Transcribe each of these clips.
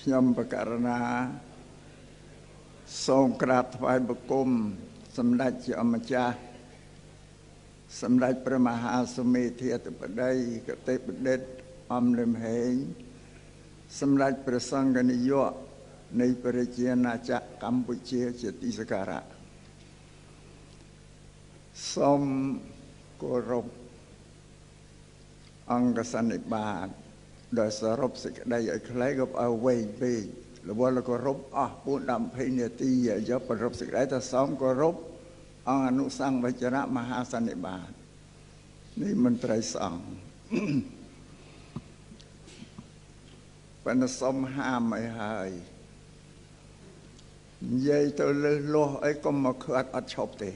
ខ្ញុំបករណាសូមក្រាបថ្វាយបង្គំសម្ដេចជាអម្ចាស់សម្ដេចព្រះមហាសុមេធាធិបតីគតិបណ្ឌិតអំលឹមហេងសម្ដេចព្រះសង្ឃនាយកនៃប្រជាណាចក្រកម្ពុជាជាទីសក្ការៈសូមគោរពអង្គសន្និបាតដោយសរុបសេចក្តីឲ្យខ្លីក៏ឲ្យវែងពេករវល់គោរពអស់4-20នាទីយកប្ររពសេចក្តីថាសូមគោរពអង្គអនុសង្ឃវចរៈមហាសន្និបាតនេះមន្ត្រីសង្ឃប៉ុន្តែសូមហាមឲ្យហើយនិយាយទៅលើសលោះអីកុំមកខាត់អត់ឈប់ទេ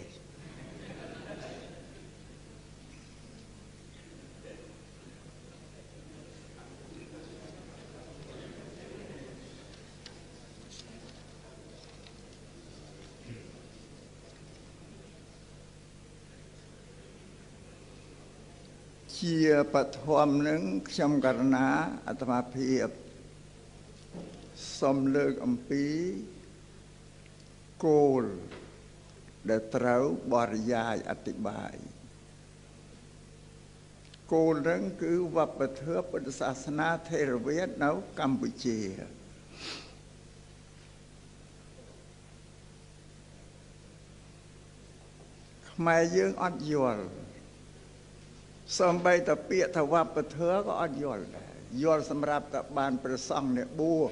ជាបឋមនឹងខ្ញុំករណាអាត្មាភាពសូមលើកអំពីគោលដែលត្រូវបរិយាយអธิบายគោលនឹងគឺវប្បធម៌ពុទ្ធសាសនាថេរវាទនៅកម្ពុជាខ្មែរយើងអត់យល់សំបីតពាក្យថាវប្បធម៌ក៏អត់យល់ដែរយល់សម្រាប់តែបានព្រះសង្ឃអ្នកបួស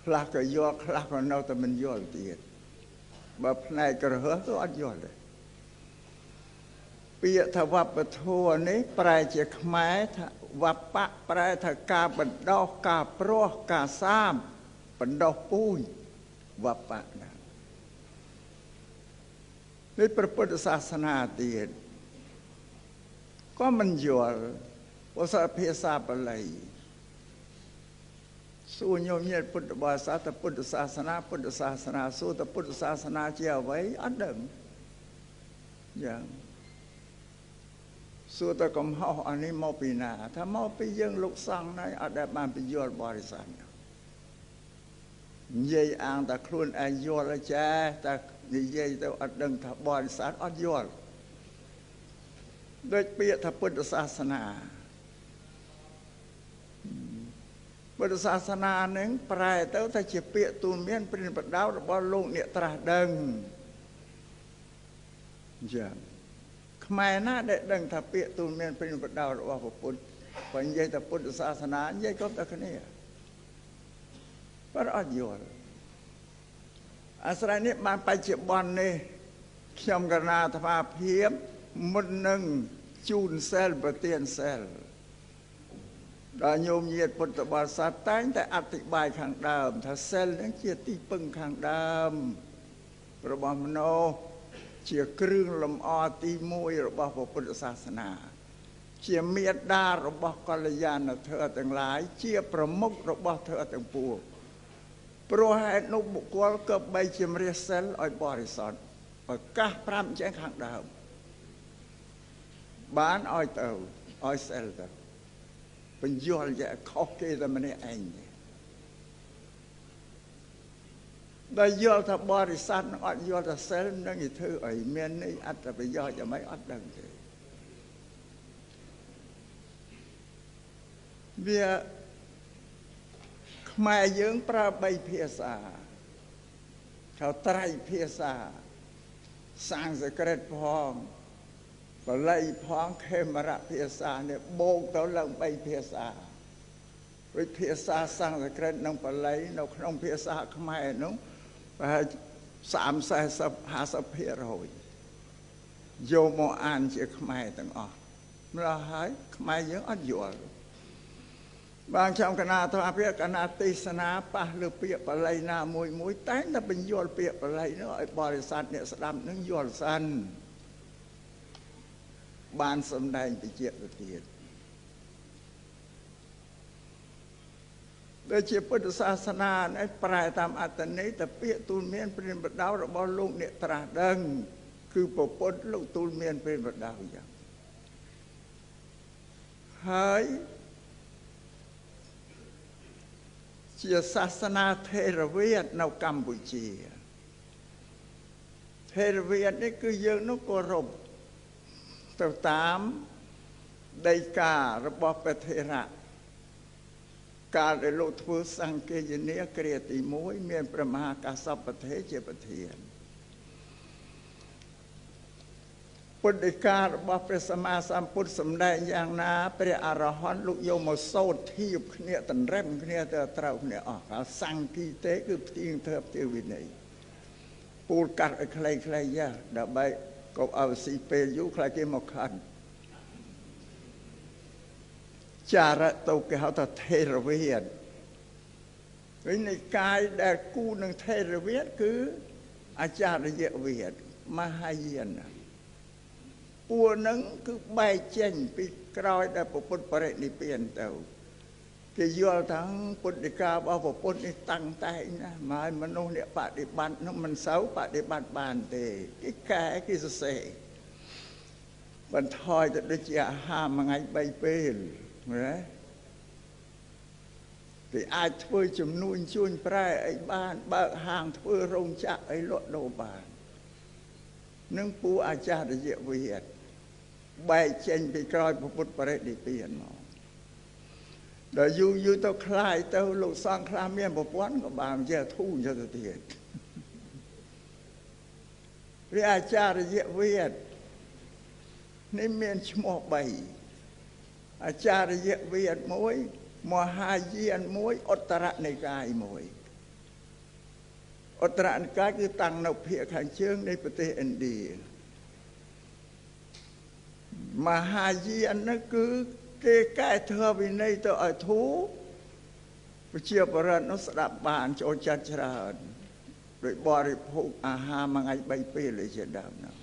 ខ្លះក៏យល់ខ្លះក៏នៅតែមិនយល់ទៀតបើផ្នែកក្រហមក៏អត់យល់ដែរពាក្យថាវប្បធម៌នេះប្រែជាខ្មែរថាវប្បៈប្រែថាការបណ្ដោះការព្រោះការសាមបណ្ដោះពូជវប្បៈណានេះព្រះពុទ្ធសាសនាទៀតក៏មិនយល់ភាសាបាលីសួរញោមញាតិពុទ្ធបរិស័ទពុទ្ធសាសនាសួរទៅពុទ្ធសាសនាជាអ្វីអត់ដឹងយ៉ាងសួរទៅកំហុសអានេះមកពីណាថាមកពីយើងលោកសង្ឃណៃអត់ដែលបានពយល់បរិស័ទនិយាយអាងតែខ្លួនឯងយល់ចាតែនិយាយទៅអត់ដឹងថាបរិស័ទអត់យល់ដូចពាក្យថាពុទ្ធសាសនាពុទ្ធសាសនានឹងប្រែទៅថាជាពាក្យទូនមានព្រានប្រដៅរបស់លោកអ្នកត្រាស់ដឹងចា៎ខ្មែរណាដែលដឹងថាពាក្យទូនមានព្រានប្រដៅរបស់ពុទ្ធបើនិយាយថាពុទ្ធសាសនានិយាយគ្រប់តែគ្នាਪਰអត់យល់អាស្រ័យនេះបានបច្ចុប្បន្ននេះខ្ញុំកណាអាត្មាភាពមុននឹងជូនសែលប្រទានសែលដល់ញោមញាតិពុទ្ធបរិស័ទតែងតែអធិប្បាយខាងដើមថាសែលនឹងជាទីពឹងខាងដើមរបស់មនុស្សជាគ្រឿងលម្អទី1របស់ពុទ្ធសាសនាជាមេត្តារបស់កល្យាណធម៌ទាំងឡាយជាប្រមុខរបស់ធម៌ទាំងពួងព្រោះហេតុនោះបុគ្គលក៏បីជំរះសែលឲ្យបរិសុទ្ធប្រកាសប្រាប់អញ្ចឹងខាងដើមបានឲ្យទៅឲ្យសែលទៅបញ្យល់យកខុសគេតែម្នាក់ឯងដែលយល់ថាបរិស័ទនឹងអត់យល់ថាសែលនឹងនិយាយធ្វើឲ្យមាននេះអត្ថប្រយោជន៍យ៉ាងម៉េចអត់ដឹងទេវាខ្មែរយើងប្រើ3ភាសាហៅត្រៃភាសាសំស្ក្រឹតផងបាលីផងខេមរៈភាសានេះបូកទៅឡើង3ភាសាដូចភាសាសំស្ក្រឹតនិងបាលីនៅក្នុងភាសាខ្មែរនោះប្រហែល30-40-50%យកមកអានជាខ្មែរទាំងអស់ម្ល៉េះហើយខ្មែរយើងអត់យល់បានខ្ញុំកណាអាត្មាភាពកណាទេសនាប៉ះលើពាក្យបាលីណាមួយតែងតែបញ្យល់ពាក្យបាលីនោះឲ្យបរិស័ទអ្នកស្ដាប់នឹងយល់សិនបានសម្ដែងតិចទៅទៀតដូចជាពុទ្ធសាសនានេះប្រែតាមអត្ថន័យតែពាក្យទូលមានព្រានប្រដៅរបស់លោកអ្នកត្រាស់ដឹងគឺពុទ្ធលោកទូលមានព្រានប្រដៅយ៉ាងហើយ ជាសាសនាថេរវាទនៅកម្ពុជាថេរវាទនេះគឺយើងនោះគោរពទៅតាមដីការបស់ព្រះថេរៈកាលដែលលោកធ្វើសង្ឃេយនាគ្រាទី1មានព្រះមហាកាសពប្រទេសជាប្រធានពុទ្ធដីការបស់ព្រះសម្មាសម្ពុទ្ធសម្ដែងយ៉ាងណាព្រះអរហន្តលោកយកមកសូត្រធៀបគ្នាតន្រឹមគ្នាទៅត្រូវគ្នាអស់ហើយសង្ឃីទេគឺផ្ទៀងធ្វើផ្ទៀងវិន័យពូលកាត់ឲ្យខ្លីៗយ៉ាដើម្បីកុំឲ្យស៊ីពេលយូរខ្លាចគេមកខាត់ចារៈទៅគេហៅថាថេរវាទវិញនៃកាយដែលគូនឹងថេរវាទគឺអាចារ្យវាទមហាយានពួកនឹងគឺបែកចេញពីក្រោយដែលពុទ្ធបរិនិព្វានទៅគេយល់ថាពុទ្ធដីការបស់ពុទ្ធនេះតាំងតែងណាមកមនុស្សអ្នកបដិបត្តិនោះមិនសូវបដិបត្តិបានទេគេកែគេសរសេរបន្ថយទៅដូចជាអាហារមួយថ្ងៃ3ពេលណាគេអាចធ្វើចំនួនជួញប្រែអីបានបើកហាងធ្វើរោងចក្រអីលក់ដូរបាននឹងពួកអាចារ្យវិហារបែកចេញពីក្រោយពុទ្ធបរិនិព្វានមកដល់យូរទៅคล้ายទៅលោកសង្ឃខ្លះមានប្រព័ន្ធក៏បានជាធូរទៅទៀតព្រះអាចារ្យវិហារនេះមានឈ្មោះ3អាចារ្យវិហារ1មហាយាន1ឧត្តរនិកាយ1ឧត្តរនិកាយគឺតាំងនៅភាគខាងជើងនៃប្រទេសឥណ្ឌាមហាយាននោះគឺគេកែធ្វើវិន័យទៅឲ្យធូរប្រជាពលរដ្ឋនោះស្ដាប់បានចូលចិត្តច្រើនដោយបរិភោគអាហារមួយថ្ងៃ3ពេលឯជាដើមនោះ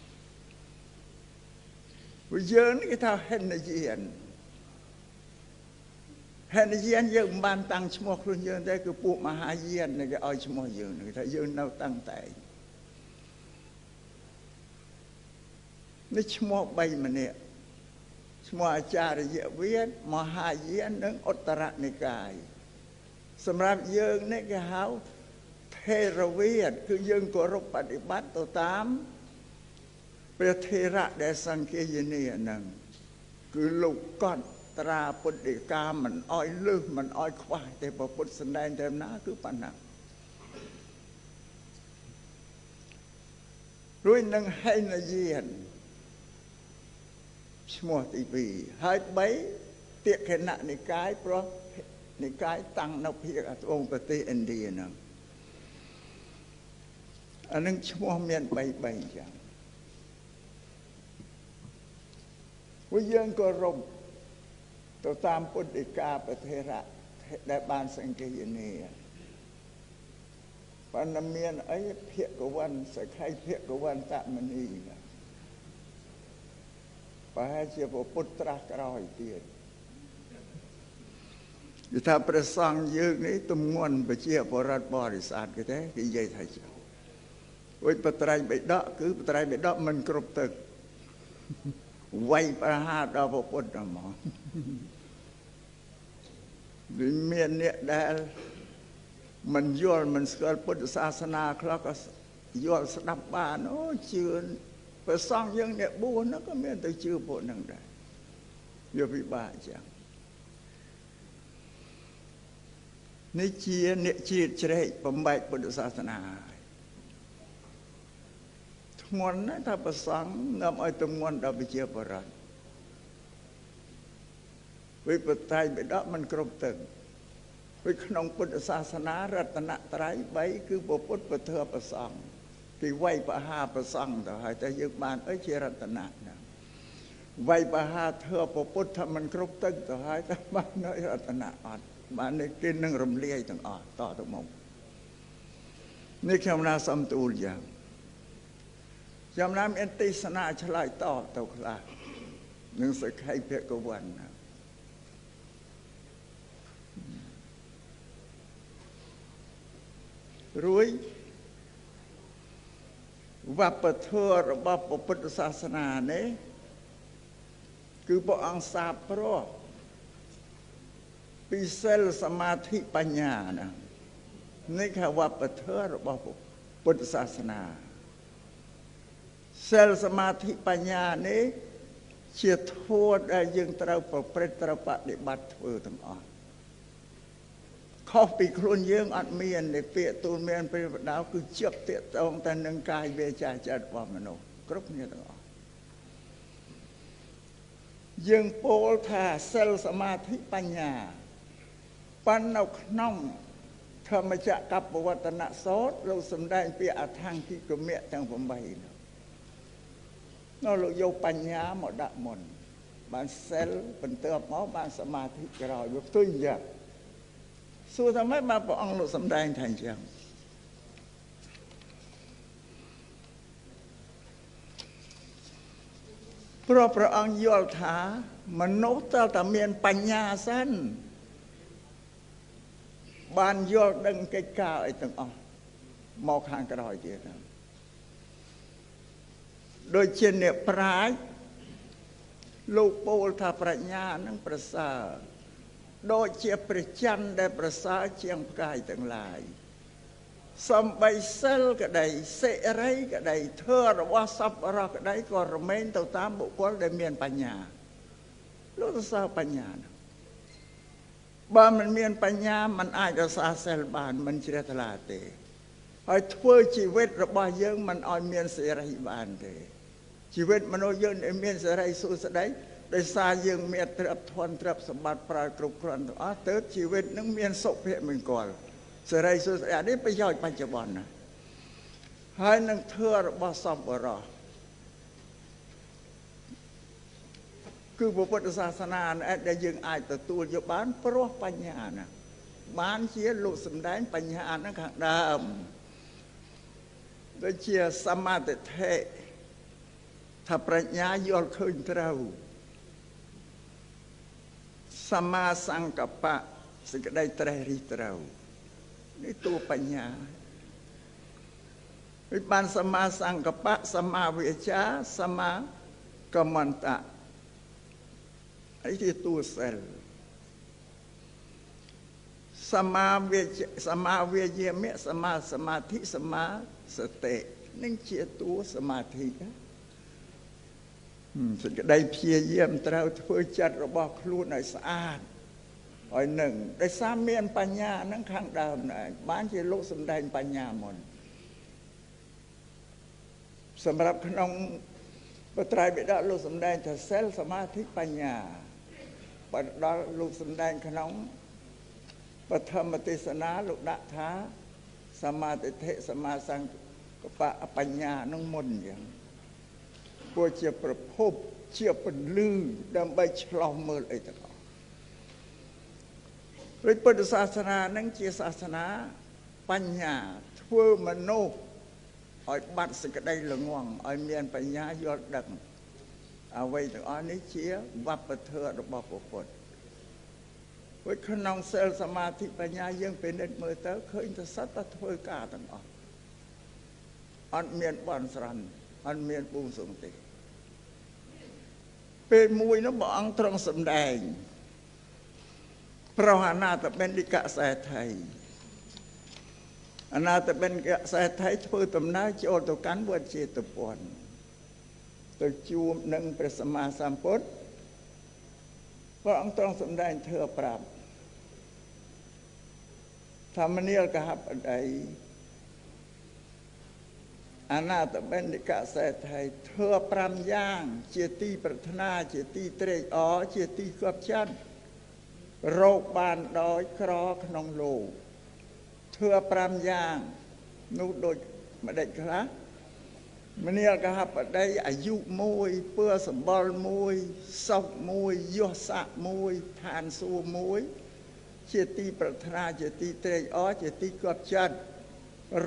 ពួកយើងនេះគេថាហេនយានយើងមិនបានតាំងឈ្មោះខ្លួនយើងទេគឺពួកមហាយានគេឲ្យឈ្មោះយើងគេថាយើងនៅតាំងតែនេះឈ្មោះ3ម្នាក់ឈ្មោះអាចារ្យវិទ្យមហាយាននិងឧត្តរនិកាយសម្រាប់យើងនេះគេហៅថេរវាទគឺយើងគោរពបដិបត្តិទៅតាមព្រះថេរៈដែលសង្ឃេយនាហ្នឹងគឺលោកកត់ត្រាពុទ្ធដីកាមិនអោយលើសមិនអោយខ្វះទេព្រះពុទ្ធសម្ដែងតែណាគឺប៉ុណ្ណារួចនឹងហេនយានឈ្មោះទី2ហើយ3ទាគណៈនិកាយព្រោះនិកាយតាំងនៅភាគត្បូងប្រទេសឥណ្ឌាហ្នឹងអានឹងឈ្មោះមាន3អញ្ចឹងពួកយើងក៏រំទៅតាមពុទ្ធដីកាព្រះថេរៈដែលបានសង្ឃេយនាប៉ុន្តែមានអីភិក្ខវន្តសក្ខីភិក្ខវន្តមនីប្រហែលជាពុទ្ធត្រាស់ក្រោយទៀតគឺថាព្រះសង្ឃយើងនេះទំងន់ប្រជាពលរដ្ឋបរិស័ទគេទេគេនិយាយថាចឹងអុយបត្រៃបិដកគឺបត្រៃបិដកមិនគ្រប់ទឹកវាយប្រហារដល់ពុទ្ធហ្មងវាមានអ្នកដែលមិនយល់មិនស្គាល់ពុទ្ធសាសនាខ្លះក៏យល់ស្ដាប់បានអូជឿព្រះសង្ឃយើងអ្នកបួសនោះក៏មានទៅជឿពួកហ្នឹងដែរវាពិបាកចឹងនេះជាអ្នកជាតិជ្រែកបំបែកពុទ្ធសាសនាធ្ងន់ណាស់ថាព្រះសង្ឃនាំឲ្យទម្ងន់ដល់ប្រជាពលរដ្ឋវិបត្តិបិដកមិនគ្រប់ទឹកពីក្នុងពុទ្ធសាសនារតនត្រ័យ3គឺពុទ្ធពធប្រសង្ឃគេវាយបហាប្រសង្ឃទៅហើយតែយើងបានអីជារតនៈណាវាយបហាធ្វើពុទ្ធថាមិនគ្រប់ទឹកទៅហើយតែបាននៅរតនៈអត់បាននេះគេនឹងរំលាយទាំងអស់តទៅមកនេះខ្ញុំណាសំទូលយ៉ាងចំណាំមានទេសនាឆ្លើយតបទៅខ្លះនឹងសក្ខីភិក្ខវន្តណារួយវប្បធម៌របស់ពុទ្ធសាសនានេះគឺព្រះអង្គសាបព្រោះពីសិលសមាធិបញ្ញាណា នេះគឺវប្បធម៌របស់ពុទ្ធសាសនាសិលសមាធិបញ្ញានេះជាធម៌ដែលយើងត្រូវប្រព្រឹត្តត្រូវបដិបត្តិធ្វើទាំងអស់ខុសពីខ្លួនយើងអត់មានទេពាក្យទូលមានព្រះបដៅគឺជាប់ទាក់ទងតែនឹងកាយវាចាចិត្តរបស់មនុស្សគ្រប់គ្នាទាំងអស់យើងពោលថាសិលសមាធិបញ្ញាប៉ុន្តែនៅក្នុងធម្មចក្រកបវត្តនសូត្រលោកសំដែងពីអថង្គិកមៈទាំង8នោះលោកយកបញ្ញាមកដាក់មុនបានសិលបន្ទាប់មកបានសមាធិក្រោយវាផ្ទុយអញ្ចឹងសួរថាម៉េចបានព្រះអង្គលោកសំដែងថាអញ្ចឹងព្រោះព្រះអង្គយល់ថាមនុស្សត្រូវតែមានបញ្ញាសិនបានយល់ដឹងកិច្ចការអីទាំងអស់មកខាងក្រោយទៀតដូចជាអ្នកប្រាជ្ញលោកពោលថាប្រាជ្ញានឹងប្រសើរដូចជាព្រះច័ន្ទដែលប្រសើរជាងផ្កាយទាំងឡាយសំបីសិលក្តីសិរីក្តីធម៌របស់សប្បុរសក្តីក៏រមែងទៅតាមបុគ្គលដែលមានបញ្ញាលោកសរសើរបញ្ញាបើមិនមានបញ្ញាมันអាចរក្សាសិលបានមិនជ្រះថ្លាទេហើយធ្វើជីវិតរបស់យើងมันឲ្យមានសេរីបានទេជីវិតមនុស្សយើងមានសេរីសុខស្ដីដោយសារយើងមានទ្រព្យធនទ្រព្យសម្បត្តិប្រើគ្រប់គ្រាន់ទាំងអស់ទើបជីវិតនឹងមានសុភមង្គលសេរីសុខស្ដីនេះប្រយោជន៍បច្ចុប្បន្នណាហើយនឹងធម៌របស់សប្បុរសគឺពុទ្ធសាសនាដែលយើងអាចទទួលយកបានព្រោះបញ្ញាណាបានជាលោកសំដែងបញ្ញាហ្នឹងខាងដើមដូចជាសមាធិថាប្រាជ្ញាយល់ឃើញត្រូវសមាសង្កប្បៈសេចក្តីត្រេះរិះត្រូវនេះតួបញ្ញាវិបានសមាសង្កប្បៈសមាវាចាសមាកមន្តៈនេះជាតួសិលសមាវាយាមៈសមាសមាធិសមាសតិនឹងជាតួសមាធិសេចក្តីព្យាយាមត្រូវធ្វើចិត្តរបស់ខ្លួនឲ្យស្អាតឲ្យនឹងដោយសារមានបញ្ញាហ្នឹងខាងដើមដែរបានជាលោកសំដែងបញ្ញាមុនសម្រាប់ក្នុងបត្រៃបិដកលោកសំដែងថាសិលសមាធិបញ្ញាបើដល់លោកសំដែងក្នុងបឋមទេសនាលោកដាក់ថាសមាធិសមាសង្កប្បៈបញ្ញានឹងមុនអញ្ចឹងព្រោះជាប្រភពជាពលឺដើម្បីឆ្លោះមើលអីទាំងអស់ព្រះពុទ្ធសាសនានឹងជាសាសនាបញ្ញាធ្វើមនុស្សឲ្យបាត់សេចក្តីល្ងង់ឲ្យមានបញ្ញាយល់ដឹងអ្វីទាំងអស់នេះជាវប្បធម៌របស់ពុទ្ធហើយក្នុងសិលសមាធិបញ្ញាយើងពិនិត្យមើលទៅឃើញថាសត្វតែធ្វើការទាំងអស់អត់មានបន់ស្រន់អត់មានបួងសួងទេពេលមួយនោះព្រះអង្គទ្រង់សម្ដែងប្រោះអនាថបិណ្ឌិកសេដ្ឋីអនាថបិណ្ឌិកសេដ្ឋីធ្វើដំណើរចូលទៅកាន់វត្តចេតពុនទៅជួបនឹងព្រះសម្មាសម្ពុទ្ធព្រះអង្គទ្រង់សម្ដែងធម៌ប្រាប់ធម្មនាលកហបតីអនាថបិណ្ឌិកសេដ្ឋីធ្វើ5យ៉ាងជាទីប្រាថ្នាជាទីត្រេកអរជាទីគប់ចិត្តរកបានដោយក្រក្នុងលោកធ្វើ5យ៉ាងនោះដូចម្ដេចខ្លះមនាលកហបតីអាយុ1ពើសម្បល់1សុខ1យសស័ក1ឋានសួគ៌1ជាទីប្រាថ្នាជាទីត្រេកអរជាទីគប់ចិត្ត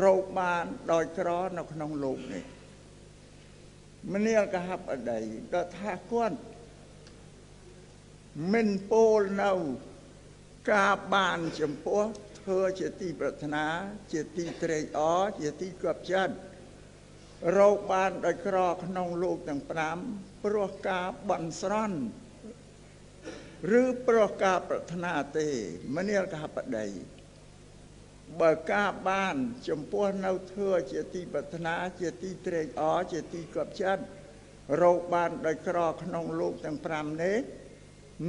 រកបានដោយក្រនៅក្នុងលោកនេះមនាលកហបតីដល់ថាគាត់មិនពោលនៅការបានចំពោះធ្វើជាទីប្រាថ្នាជាទីត្រេកអរជាទីគប់ចិត្តរកបានដោយក្រក្នុងលោកទាំង5ព្រោះការបន់ស្រន់ឬព្រោះការប្រាថ្នាទេមនាលកហបតី បើការបានចំពោះនៅធัวជាទីប្រាថ្នាជាទីត្រេកអរជាទីគប់ចិត្តរកបានដោយក្រក្នុងលោកទាំង5នេះ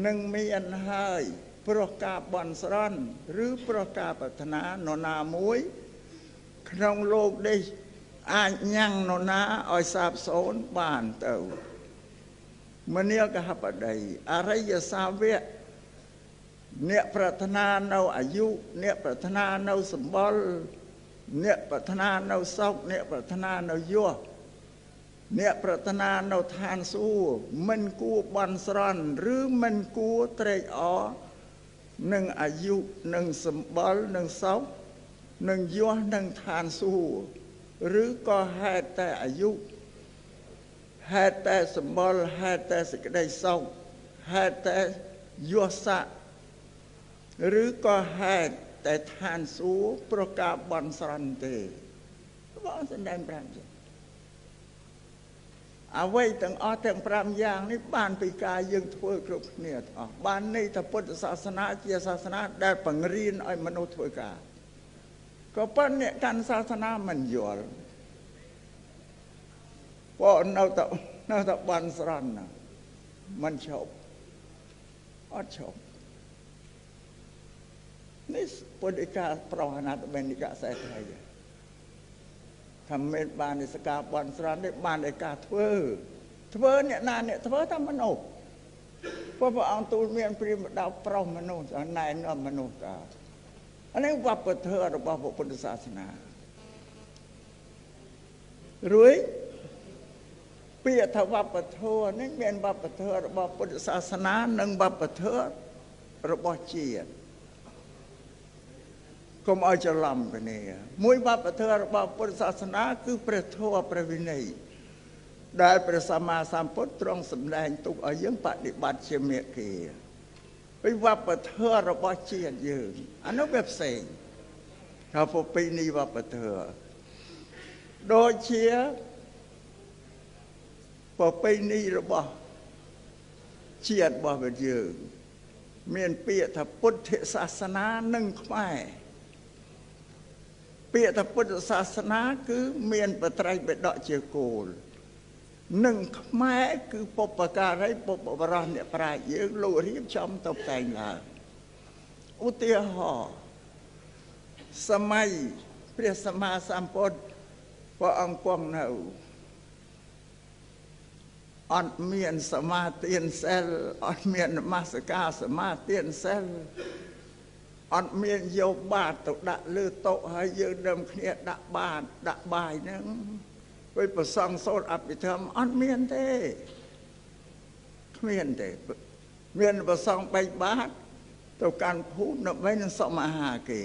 នឹងមានហើយព្រោះការបន់ស្រន់ឬព្រោះការប្រាថ្នានរណាមួយក្នុងលោកនេះអាចញ៉ាំងនរណាឲ្យសាបសូន្យបានទៅមនាលកហបតីអរិយសាវកអ្នកប្រាថ្នានៅអាយុអ្នកប្រាថ្នានៅសម្បល់អ្នកប្រាថ្នានៅសុខអ្នកប្រាថ្នានៅយសអ្នកប្រាថ្នានៅឋានសួគ៌មិនគួរបន់ស្រន់ឬមិនគួរត្រេកអរនឹងអាយុនឹងសម្បល់នឹងសុខនឹងយសនឹងឋានសួគ៌ឬក៏ហេតុតែអាយុហេតុតែសម្បល់ហេតុតែសេចក្តីសុខហេតុតែយសៈឬក៏ហេតុតែឋានសួគ៌ប្រការបន់ស្រន់ទេបងសម្ដែង5យ៉ាងអ្វីទាំងអស់ទាំង5យ៉ាងនេះបានពីការយើងធ្វើគ្រប់គ្នាទាំងអស់បានន័យថាពុទ្ធសាសនាជាសាសនាដែលបង្រៀនឲ្យមនុស្សធ្វើការក៏ប៉ុន្តែអ្នកកាន់សាសនាមិនយល់ព្រោះនៅតែបន់ស្រន់ណាមិនឈប់អត់ឈប់នេះពុទ្ធិកាប្រោហណាតបេនិកសេដ្ឋីថាមិនបាននិសកាបន់ស្រន់ទេបានឯការធ្វើអ្នកណាអ្នកធ្វើតាមមនុស្សព្រោះព្រះអង្គទូលមានព្រាហ្មណ៍ដៅប្រុសមនុស្សណែនាំមនុស្សតាអានេះវប្បធម៌របស់ពុទ្ធសាសនារួយពាក្យថាវប្បធម៌នេះមានវប្បធម៌របស់ពុទ្ធសាសនានិងវប្បធម៌របស់ជាតិកុំឲ្យច្រឡំគ្នាមួយវប្បធម៌របស់ពុទ្ធសាសនាគឺព្រះធម៌ព្រះវិន័យដែលព្រះសម្មាសម្ពុទ្ធទ្រង់សម្ដែងទុកឲ្យយើងបដិបត្តិជាមេគាពីវប្បធម៌របស់ជាតិយើងអានោះវាផ្សេងថាប្រពៃណីវប្បធម៌ដូចជាប្រពៃណីរបស់ជាតិរបស់យើងមានពាក្យថាពុទ្ធសាសនានិងខ្មែរពាក្យថាពុទ្ធសាសនាគឺមានបត្រៃបិដកជាគោលនិងខ្មែរគឺបុព្វការីបុព្វបរោះអ្នកប្រាជ្ញយើងលោករៀបចំតុបតែងឡើងឧទាហរណ៍សម័យព្រះសម្មាសម្ពុទ្ធព្រះអង្គគង់នៅអត់មានសមាទានសិលអត់មាននមស្ការសមាទានសិលអត់មានយកបាតទៅដាក់លើតុហើយយើងដើមគ្នាដាក់បាតដាក់បាយហ្នឹងពេលប្រសងសូត្រអភិធម្មអត់មានទេគ្មានទេមានប្រសងបែកបាតទៅកាន់ភូមិដើម្បីនឹងសមអាហារគេ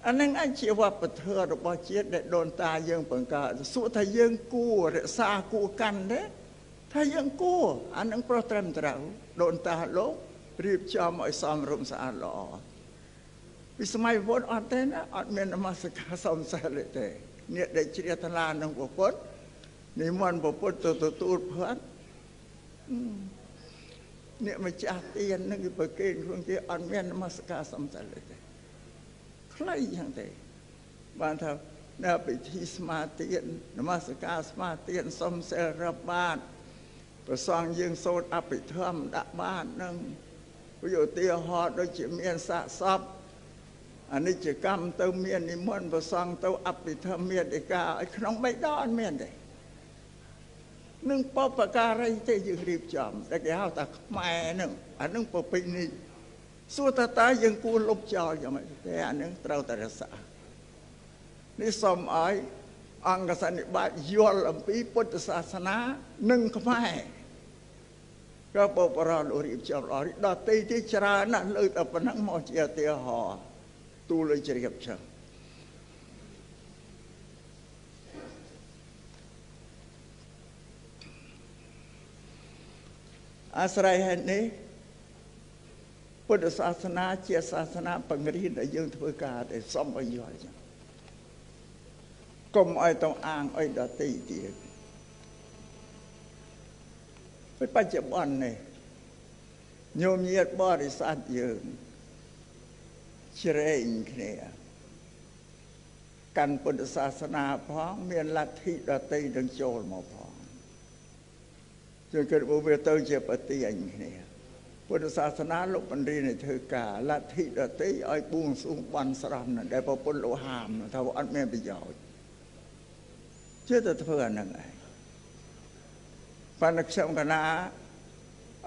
អានឹងអាចជាវប្បធម៌របស់ជាតិដែលដូនតាយើងបង្កើតសួរថាយើងគួររក្សាគួរកាន់ទេថាយើងគួរអានឹងប្រត្រឹមត្រូវដូនតាលោករៀបចំឲ្យសមរម្យស្អាតល្អពីសម័យពុទ្ធអត់ទេណាអត់មាននមស្ការសមសិលទេអ្នកដែលជ្រះថ្លានឹងពុទ្ធនិមន្តពុទ្ធទៅទទួលផាត់អ្នកម្ចាស់ទាននឹងគេប្រគេនខ្លួនគេអត់មាននមស្ការសមសិលទេខ្លីយ៉ាងទេបានថានៅពិធីស្មាទាននមស្ការស្មាទានសមសិលរាប់បាតប្រសងយើងសូត្រអភិធម្មដាក់បាតនឹងឧទាហរណ៍ដូចជាមានសាកសពអនិច្ចកម្មទៅមាននិមន្តប្រសងទៅអភិធម្មមេតិកាឲ្យក្នុងបេដកអត់មានទេនឹងបុព្វការីទេយើងរៀបចំតែគេហៅថាខ្មែរហ្នឹងអានឹងប្រពៃណីសួរតើយើងគួរលុបចោលយ៉ាងម៉េចទេអានឹងត្រូវតែរក្សានេះសូមឲ្យអង្គសន្និបាតយល់អំពីពុទ្ធសាសនានិងខ្មែរក៏បបរោរៀបចំល្អដល់ទីច្រើនណាស់លើតែប៉ុណ្ណឹងមកជាឧទាហរណ៍ទូលឲ្យជ្រាបចឹងអាស្រ័យហេតុនេះពុទ្ធសាសនាជាសាសនាបង្រៀនឲ្យយើងធ្វើការតែសមឲ្យយល់ចឹងកុំឲ្យទៅអាងឲ្យដទៃទៀតបច្ចុប្បន្ននេះញោមញាតបរិស័ទយើង ជ្រែងគ្នាកាន់ពុទ្ធសាសនាផងមានលទ្ធិដទៃនឹងចូលមកផងជាងគិតវាទៅជាប្រតិអញគ្នាពុទ្ធសាសនាលោកបណ្ឌិតឲ្យធ្វើការលទ្ធិដទៃឲ្យបួងសួងបន់ស្រន់ដែលប្រពន្ធលោកហាមថាអត់មានប្រយោជន៍ជឿទៅធ្វើអាហ្នឹងឯងប៉ុន្តែខ្ញុំកណា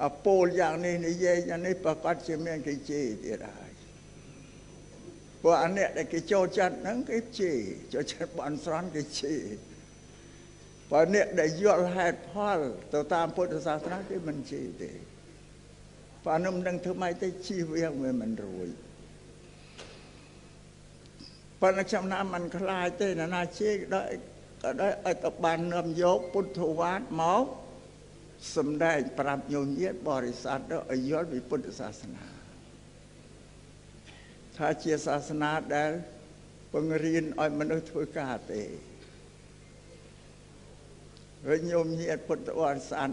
អពលយ៉ាងនេះនិយាយយ៉ាងនេះប្រកាសជាមានគេជេរទៀតហើយព្រោះអានេះដែលគេចូលចិត្តហ្នឹងគេជេរចូលចិត្តបន់ស្រន់គេជេរបើអ្នកដែលយល់ហេតុផលទៅតាមពុទ្ធសាសនាគេមិនជេរទេបើនឹងនឹងធ្វើម៉េចទៅជៀសវាងវាមិនរួចប៉ុន្តែខ្ញុំណាមិនខ្លាចទេណាជេរដល់ឲ្យទៅបាននាំយកពុទ្ធវាទមកសំដែងប្រាប់ញោមញាតិបរិស័ទឲ្យយល់ពីពុទ្ធសាសនាថាជាសាសនាដែលបង្រៀនឲ្យមនុស្សធ្វើការទេហើយញោមញាតិពុទ្ធបរិស័ទ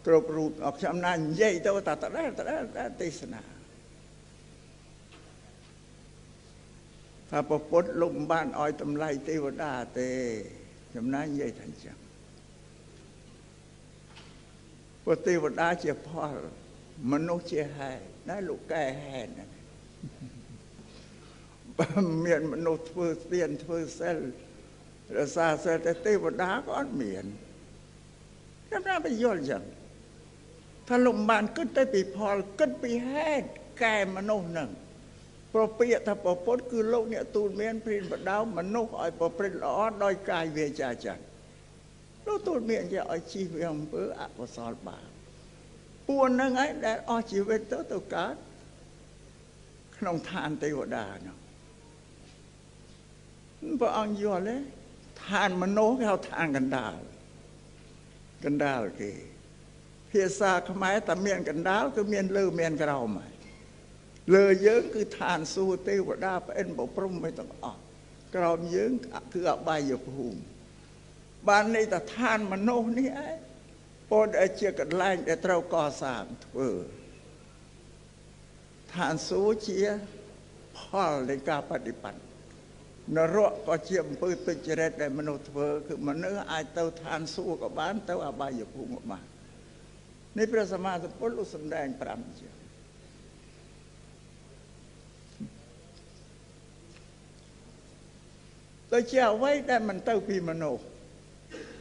គ្រប់រូបអត់ខ្ញុំណានិយាយទៅតែតដែលទេសនាថាពុទ្ធលោកមិនបានឲ្យតម្លៃទេវតាទេខ្ញុំណានិយាយថាអញ្ចឹងព្រោះទេវតាជាផលមនុស្សជាហេតុណាលោកកែហេតុណាបើមានមនុស្សធ្វើស្ទៀនធ្វើសិលរសាសិលតែទេវតាក៏អត់មានខ្ញុំណាបញ្យល់អញ្ចឹងថាលោកបានគិតទៅពីផលគិតពីហេតុកែមនុស្សហ្នឹងប្រពាក្យថាប្រពុតគឺលោកអ្នកទូលមានព្រានបដៅមនុស្សឲ្យប្រព្រឹត្តល្អដោយកាយវាចាចិត្តលោកទូលមានជាឲ្យជិះវាអំពើអកុសលបាបពួកហ្នឹងឯងដែលអស់ជីវិតទៅកើតក្នុងឋានទេវតានោះព្រះអង្គយល់ទេឋានមនុស្សគេហៅឋានកណ្ដាលគេភាសាខ្មែរតែមានកណ្ដាលគឺមានលើមានក្រោមហើយលើយើងគឺឋានសួគ៌ទេវតាប្អិនបព្រំមិនទាំងអស់ក្រោមយើងគឺអបាយភូមិបានន័យថាឋានមនុស្សនេះឯងពោលតែជាកន្លែងដែលត្រូវកសាងធ្វើឋានសួគ៌ជាផលនៃការបដិបត្តិនរកក៏ជាអំពើទុច្ចរិតដែលមនុស្សធ្វើគឺមនុស្សអាចទៅឋានសួគ៌ក៏បានទៅអបាយភូមិក៏បាននេះព្រះសម្មាសម្ពុទ្ធលោកសម្ដែង5ជាទៅជាអ្វីដែលមិនទៅពីមនុស្ស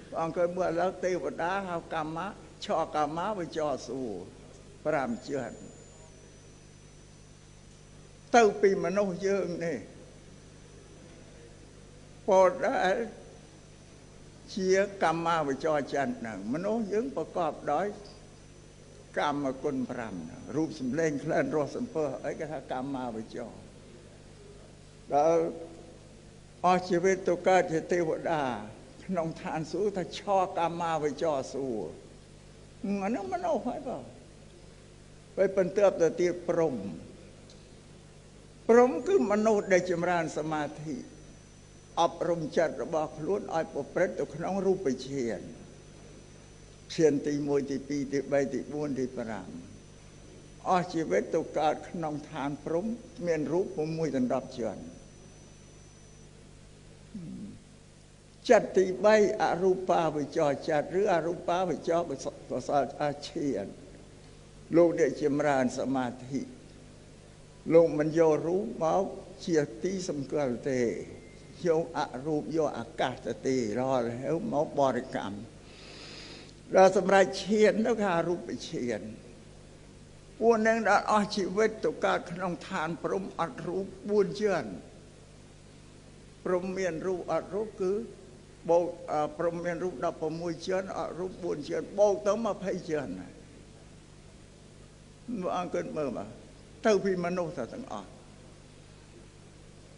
ព្រះអង្គមើលឥឡូវទេវតាហៅកម្មៈឆកម្មៈវិចរសួរ5ជាទៅពីមនុស្សយើងនេះពោលដែលជាកម្មវិចរច័ន្ទហ្នឹងមនុស្សយើងប្រកបដោយកម្មគុណ5រូបសម្លេងក្លិនរសសម្ពើអីគេថាកម្មវិចរដល់អស់ជីវិតទៅកើតជាទេវតាក្នុងឋានសួគ៌ថាឆកម្មវិចរសួរអានោះមនុស្សហើយបើបន្ទាប់ទៅទៀតព្រំគឺមនុស្សដែលចម្រើនសមាធិអប់រំចិត្តរបស់ខ្លួនឲ្យប្រព្រឹត្តទៅក្នុងរូបឈានឈានទី1ទី2ទី3ទី4ទី5អស់ជីវិតទៅកើតក្នុងឋានព្រំមានរូប6ដណ្ដប់ជាន់ចិត្តទី3អរូបាវិចរចិត្តឬអរូបាវិចរកសលអាឈានលោកដែលចម្រើនសមាធិលោកមិនយករូបមកជាទីសម្គាល់ទេយកអរូបយកអាកាសទៅទីរហូតមកបរិកម្មដល់សម្រាប់ឈានទៅគេអរូបឈានពួកនឹងដល់អស់ជីវិតទៅកើតក្នុងឋានព្រំអត់រូប4ជាន់ព្រំមានរូបអត់រូបគឺបូកព្រំមានរូប16ជាន់អត់រូប4ជាន់បូកទៅ20ជាន់មកអង្គមើលមកទៅពីមនុស្សទាំងអស់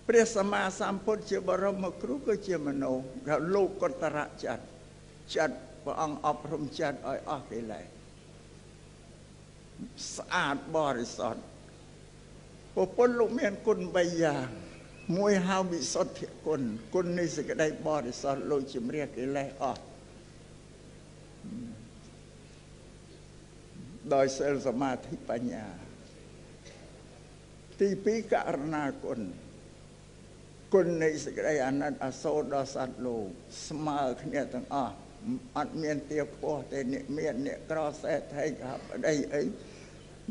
ព្រះសម្មាសម្ពុទ្ធជាបរមគ្រូគឺជាមនុស្សដែលលោកកតរៈចិត្តព្រះអង្គអប់រំចិត្តឲ្យអស់កិលេសស្អាតបរិសុទ្ធពុទ្ធលោកមានគុណ3យ៉ាងមួយហៅវិសុទ្ធិគុណនៃសេចក្តីបរិសុទ្ធលោកជំរះកិលេសអស់ដោយសិលសមាធិបញ្ញា ទីពីរករណាគុណនៃសេចក្តីអាណិតអាសូរដល់សត្វលោកស្មើគ្នាទាំងអស់អត់មានទាបពោះទេអ្នកមានអ្នកក្រសេដ្ឋីកបដីអី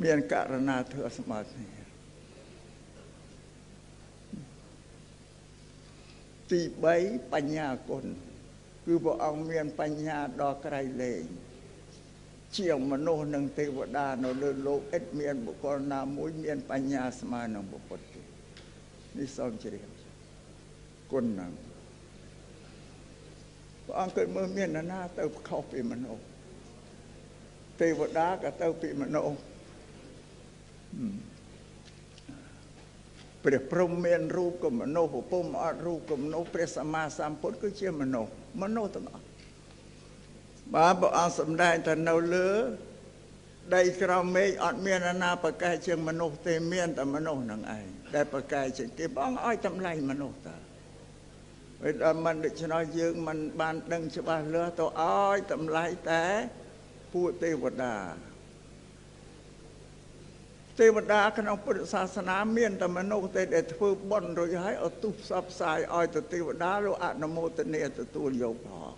មានករណាធ្វើស្មើគ្នាទី3បញ្ញាគុណគឺព្រះអង្គមានបញ្ញាដល់ក្រៃលែងជាងមនុស្សនិងទេវតានៅលើលោកឥតមានបុគ្គលណាមួយមានបញ្ញាស្មើនឹងព្រះពុទ្ធទេនេះសូមជ្រាបគុណហ្នឹងព្រះអង្គគិតមើលមានណាទៅខុសពីមនុស្សទេវតាក៏ទៅពីមនុស្សព្រះព្រហ្មមានរូបក៏មនុស្សពុំអត់រូបក៏មនុស្សព្រះសម្មាសម្ពុទ្ធគឺជាមនុស្សទាំងអស់បាទព្រះអង្គសម្ដែងថានៅលើដីក្រោមមេឃអត់មានណាប្រកែកជាងមនុស្សទេមានតែមនុស្សនឹងឯងដែលប្រកែកជាងគេព្រះអង្គឲ្យតម្លៃមនុស្សតើពេលដល់មិនដូច្នោះយើងមិនបានដឹងច្បាស់លាស់ទៅឲ្យតម្លៃតែពួកទេវតាក្នុងពុទ្ធសាសនាមានតែមនុស្សទេដែលធ្វើបុណ្យរួចហើយឧទ្ទិសផ្សព្វផ្សាយឲ្យទៅទេវតាលោកអនុមោទនាទទួលយកផង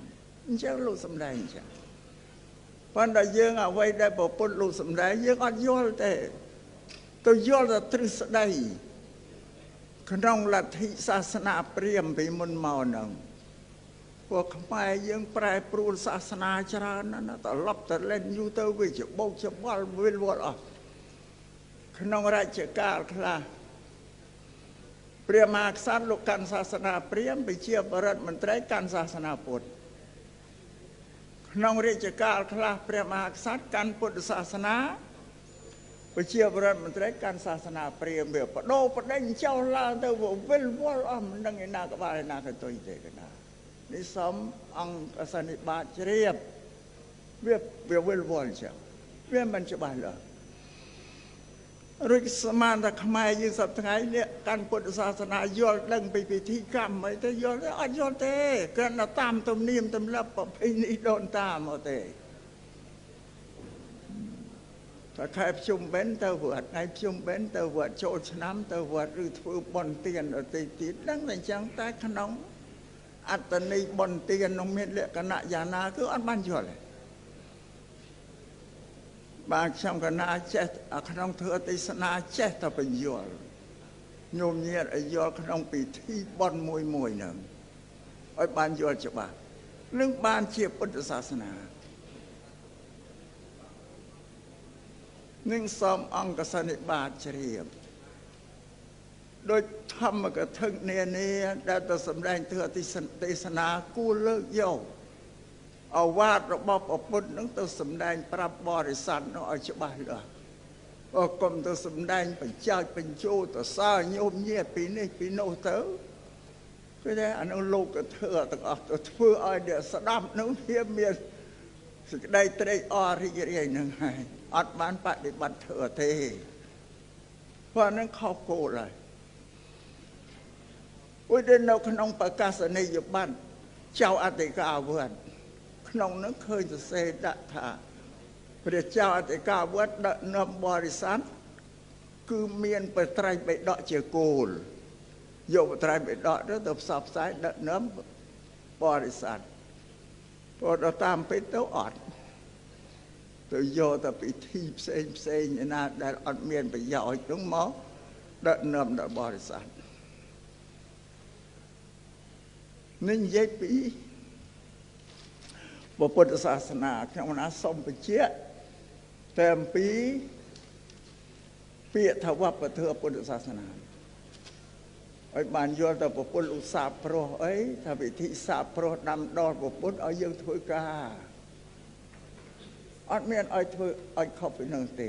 អញ្ចឹងលោកសម្ដែងអញ្ចឹងប៉ុន្តែយើងអ្វីដែលប្រពុតលោកសម្ដែងយើងអត់យល់ទេទៅយល់តែទ្រឹស្ដីក្នុងលទ្ធិសាសនាព្រាហ្មណ៍ពីមុនមកហ្នឹងពួកខ្មែរយើងប្រែប្រួលសាសនាច្រើនណាស់ត្រឡប់ទៅលេងយូរទៅវាច្បោកច្បល់វិលវល់អស់ក្នុងរជ្ជកាលខ្លះព្រះមហាក្សត្រលោកកាន់សាសនាព្រាហ្មណ៍ប្រជាបរដ្ឋមន្ត្រីកាន់សាសនាពុទ្ធក្នុងរជ្ជកាលខ្លះព្រះមហាក្សត្រកាន់ពុទ្ធសាសនាប្រជាបរដ្ឋមន្ត្រីកាន់សាសនាព្រាហ្មណ៍វាបដូរបដិញចោលឡើងទៅវិលវល់អស់មិនដឹងឯណាក្បាលឯណាក៏ទុយទេកណានេះសូមអង្គសន្និបាតជ្រាបវាវិលវល់ចឹងវាមិនច្បាស់លាស់រួចស្មានតែខ្មែរយើងសប្តាហ៍ថ្ងៃនេះកាន់ពុទ្ធសាសនាយល់ដឹងពីពិធីកម្មអីទៅយល់ទេអត់យល់ទេគ្រាន់តែតាមទំនៀមទម្លាប់ប្រពៃណីដូនតាមកទេតែខែភ្ជុំបិណ្ឌទៅវត្តថ្ងៃភ្ជុំបិណ្ឌទៅវត្តចូលឆ្នាំទៅវត្តឬធ្វើបុណ្យទានដទៃទៀតដឹងតែអញ្ចឹងតែក្នុងអត្តន័យបុណ្យទាននោះមានលក្ខណៈយ៉ាងណាគឺអត់បានយល់ទេបាទខ្ញុំកណាចេះក្នុងធ្វើទេសនាចេះតែបញ្យល់ញោមញាតឲ្យយល់ក្នុងពិធីបុណ្យមួយហ្នឹងឲ្យបានយល់ច្បាស់នឹងបានជាពុទ្ធសាសនានឹងសូមអង្គសន្និបាតជ្រាបដោយធម្មកថានានាដែលទៅសម្ដែងធ្វើទេសនាគួរលើកយកអវាទរបស់ព្រះពុទ្ធនឹងទៅសម្ដែងប្រាប់បរិស័ទនោះឲ្យច្បាស់លាស់កុំទៅសម្ដែងបញ្ចោចបញ្ជោទៅសើញោមញាតពីនេះពីនោះទៅគឺតែអានោះលោកក៏ធ្វើទាំងអស់ទៅធ្វើឲ្យអ្នកស្ដាប់នោះវាមានសេចក្តីត្រេកអររីករាយនឹងហើយអត់បានបដិបត្តិធ្វើទេព្រោះនឹងខុសគោលហើយឧទាហរណ៍នៅក្នុងប្រកាសនីយបត្រចៅអធិការវត្តក្នុងនោះឃើញសរសេរដាក់ថាព្រះចៅអធិការវត្តដឹកនាំបរិស័ទគឺមានបត្រៃបិដកជាគោលយកបត្រៃបិដកទៅផ្សព្វផ្សាយដឹកនាំបរិស័ទព្រោះដល់តាមពេទ្យទៅអត់ទៅយកតែពិធីផ្សេងឯណាដែលអត់មានប្រយោជន៍នោះមកដឹកនាំដល់បរិស័ទនឹងនិយាយពីពុទ្ធសាសនាខ្ញុំណាសូមបញ្ជាក់តែអំពីពាក្យថាវប្បធម៌ពុទ្ធសាសនាឲ្យបានយល់ទៅពុទ្ធឧស្សាហ៍ប្រុសអីថាវិធីសាស្ត្រប្រុសដាំដុះពុទ្ធឲ្យយើងធ្វើការអត់មានឲ្យធ្វើឲ្យខុសពីនឹងទេ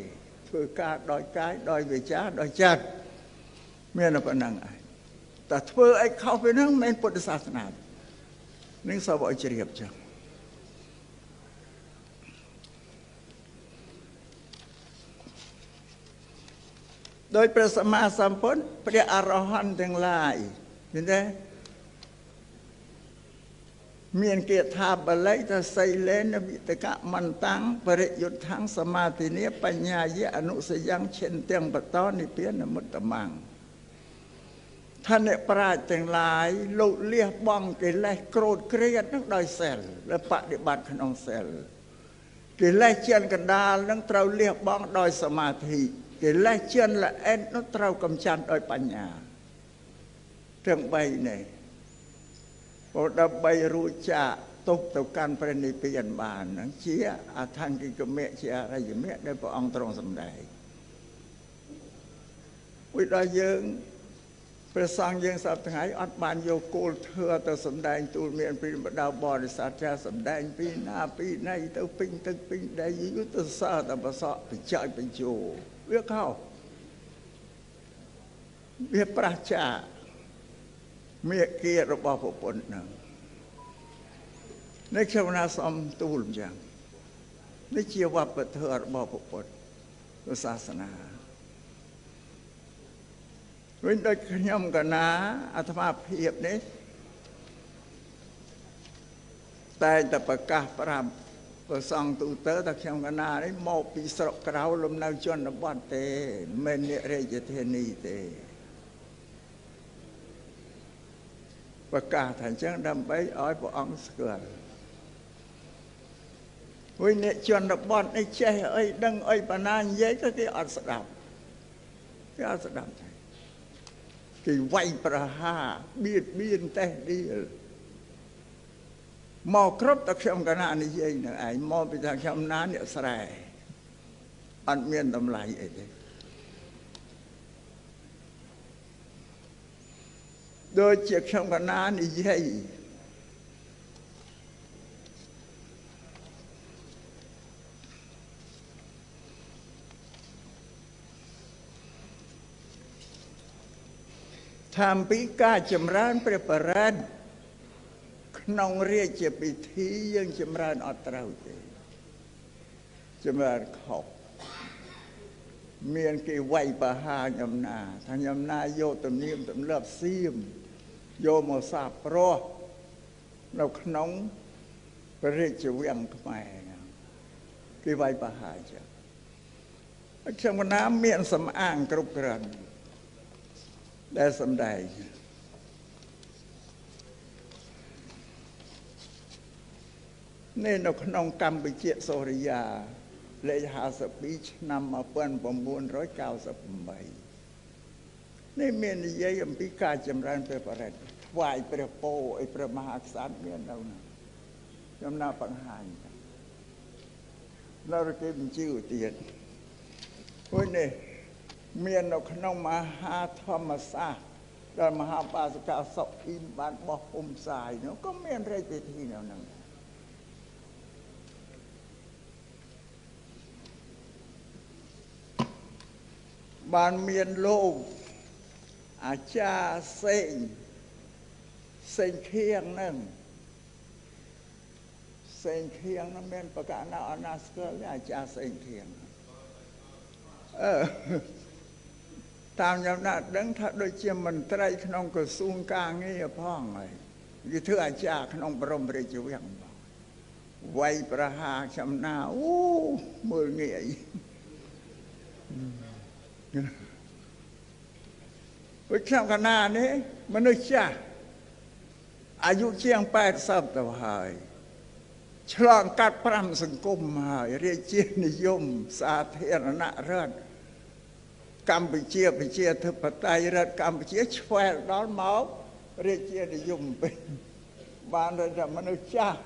ធ្វើការដោយកាយដោយវាចាដោយចិត្តមានតែប៉ុណ្្នឹងឯងតែធ្វើឲ្យខុសពីនឹងមិនមែនពុទ្ធសាសនានឹងសូមឲ្យជ្រាបចឹងដោយព្រះសម្មាសម្ពុទ្ធព្រះអរហន្តទាំងឡាយឃើញទេ មានគាថាបាលីថាសីលេនវិតកមន្តੰបរិយុទ្ធੰសមាធិនាបញ្ញាយៈអនុសយੰឈិនទាំងបតនិព្វានមុត្តមੰថាអ្នកប្រាជ្ញទាំងឡាយលូតលះបង់កិលេសក្រោធក្រៀតនឹងដោយសិលและបដិបត្តិក្នុងសិលកិលេសជាកណ្ដាលនឹងត្រូវលះបង់ដោយសមាធិកិលេសជាល្អិតនោះត្រូវកម្ចាត់ដោយបញ្ញាទាំង3នេះព្រោះដើម្បីរួចចាកទុកទៅកាន់ព្រះនិព្វានបានហ្នឹងជាអថង្គិកមៈជាអរិយមគ្គដែលព្រះអង្គទ្រង់សម្ដែងវិដល់យើងព្រះសង្ឃយើងសពថ្ងៃអត់បានយកគោលធម៌ទៅសម្ដែងទូលមានពីបដៅបរិស័ទចាសម្ដែងពីណាពីណីទៅពេញទឹកពេញដីយុទ្ធសាស្ត្រតែបសក់បញ្ចើចបញ្ជោវាខុសវាប្រឆាមេគារបស់ព្រះពុទ្ធហ្នឹងនេះខ្ញុំណាសូមទូលអញ្ចឹងនេះជាវប្បធម៌របស់ព្រះពុទ្ធសាសនាវិញដូចខ្ញុំកណាអាត្មាភាពនេះតែតែប្រកាសប្រាប់ព្រះសង្ឃទូទៅថាខ្ញុំកណានេះមកពីស្រុកក្រៅលំនៅជនបទទេមិនមែនរាជធានីទេប្រកាសថាអញ្ចឹងដើម្បីឲ្យព្រះអង្គស្គាល់វិញអ្នកជនបទនេះចេះអីដឹងអីបណ្ណានិយាយទៅគេអត់ស្ដាប់គេអត់ស្ដាប់ទេគេវាយប្រហារបៀតបៀនតេះដៀលមកគ្រប់តែខ្ញុំកណានិយាយនឹងឯងមកពីថាខ្ញុំណាអ្នកស្រែអត់មានតម្លៃអីទេដូចជាខ្ញុំកណានិយាយថាអំពីការចម្រើនព្រះបរិត្តក្នុងរាជពិធីយើងចម្រើនអត់ត្រូវទេចម្រើនខុសមានគេវាយប្រហារខ្ញុំណាថាខ្ញុំណាយកទំនៀមទម្លាប់សៀមយកមកសាប្រោះនៅក្នុងព្រះរាជវាំងខ្មែរគេវាយប្រហារចឹងខ្ញុំណាមានសំអាងគ្រប់គ្រាន់ដែលសម្ដែងនេះនៅក្នុងកម្ពុជាសូរិយាលេខ52ឆ្នាំ1998នេះមាននិយាយអំពីការចម្រើនព្រះបរិត្តថ្វាយព្រះពោធិ៍ឲ្យព្រះមហាក្សត្រមាននៅណាខ្ញុំណាបង្ហាញនៅគេបញ្ជាទៀតព្រោះនេះមាននៅក្នុងមហាធម្មសាស្ត្រដែលមហាបាសិកាសុខអ៊ីមបានបោះពុំផ្សាយនោះក៏មានរាជពិធីនៅហ្នឹងបានមានលោកអាចារ្យសេងខៀងហ្នឹងសេងខៀងហ្នឹងមានប្រកាសណាអណាស្គាល់អាចារ្យសេងខៀងតាមខ្ញុំណាដឹងថាដូចជាមន្ត្រីក្នុងក្រសួងការងារផងហើយគេធ្វើអាចារ្យក្នុងបរមរាជវាំងបងវាយប្រហារខ្ញុំណាអូមើលងាយវិខ្ញុំកណានេះមនុស្សចាស់អាយុជាង80ទៅហើយឆ្លងកាត់5សង្គមហើយរាជានិយមសាធារណរដ្ឋកម្ពុជាប្រជាធិបតេយ្យរដ្ឋកម្ពុជាឆ្វែលដល់មករាជានិយមពេញបានតែមនុស្សចាស់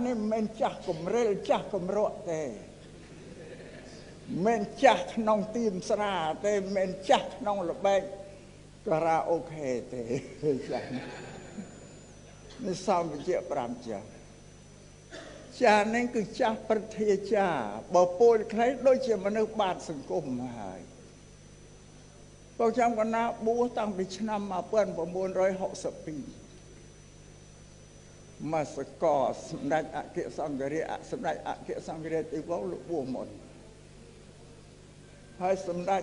នេះមិនមែនចាស់កំរិលចាស់កំរក់ទេមិនចាស់ក្នុងទីមស្រាទេមិនចាស់ក្នុងល្បែងការ៉ាអូខេទេចាស់នេះសំវិជ្ជា5ចាស់ចាស់នេះគឺចាស់ប្រធាចាបើពលខ្លៃដូចជាមនុស្សបាតសង្គមហើយពួកខ្ញុំកណាបួសតាំងពីឆ្នាំ1962មកសកលសម្ដេចអគ្គសង្ឃរាជសម្ដេចអគ្គសង្ឃរាជទីវងលោកបួសមុនហើយសម្ដេច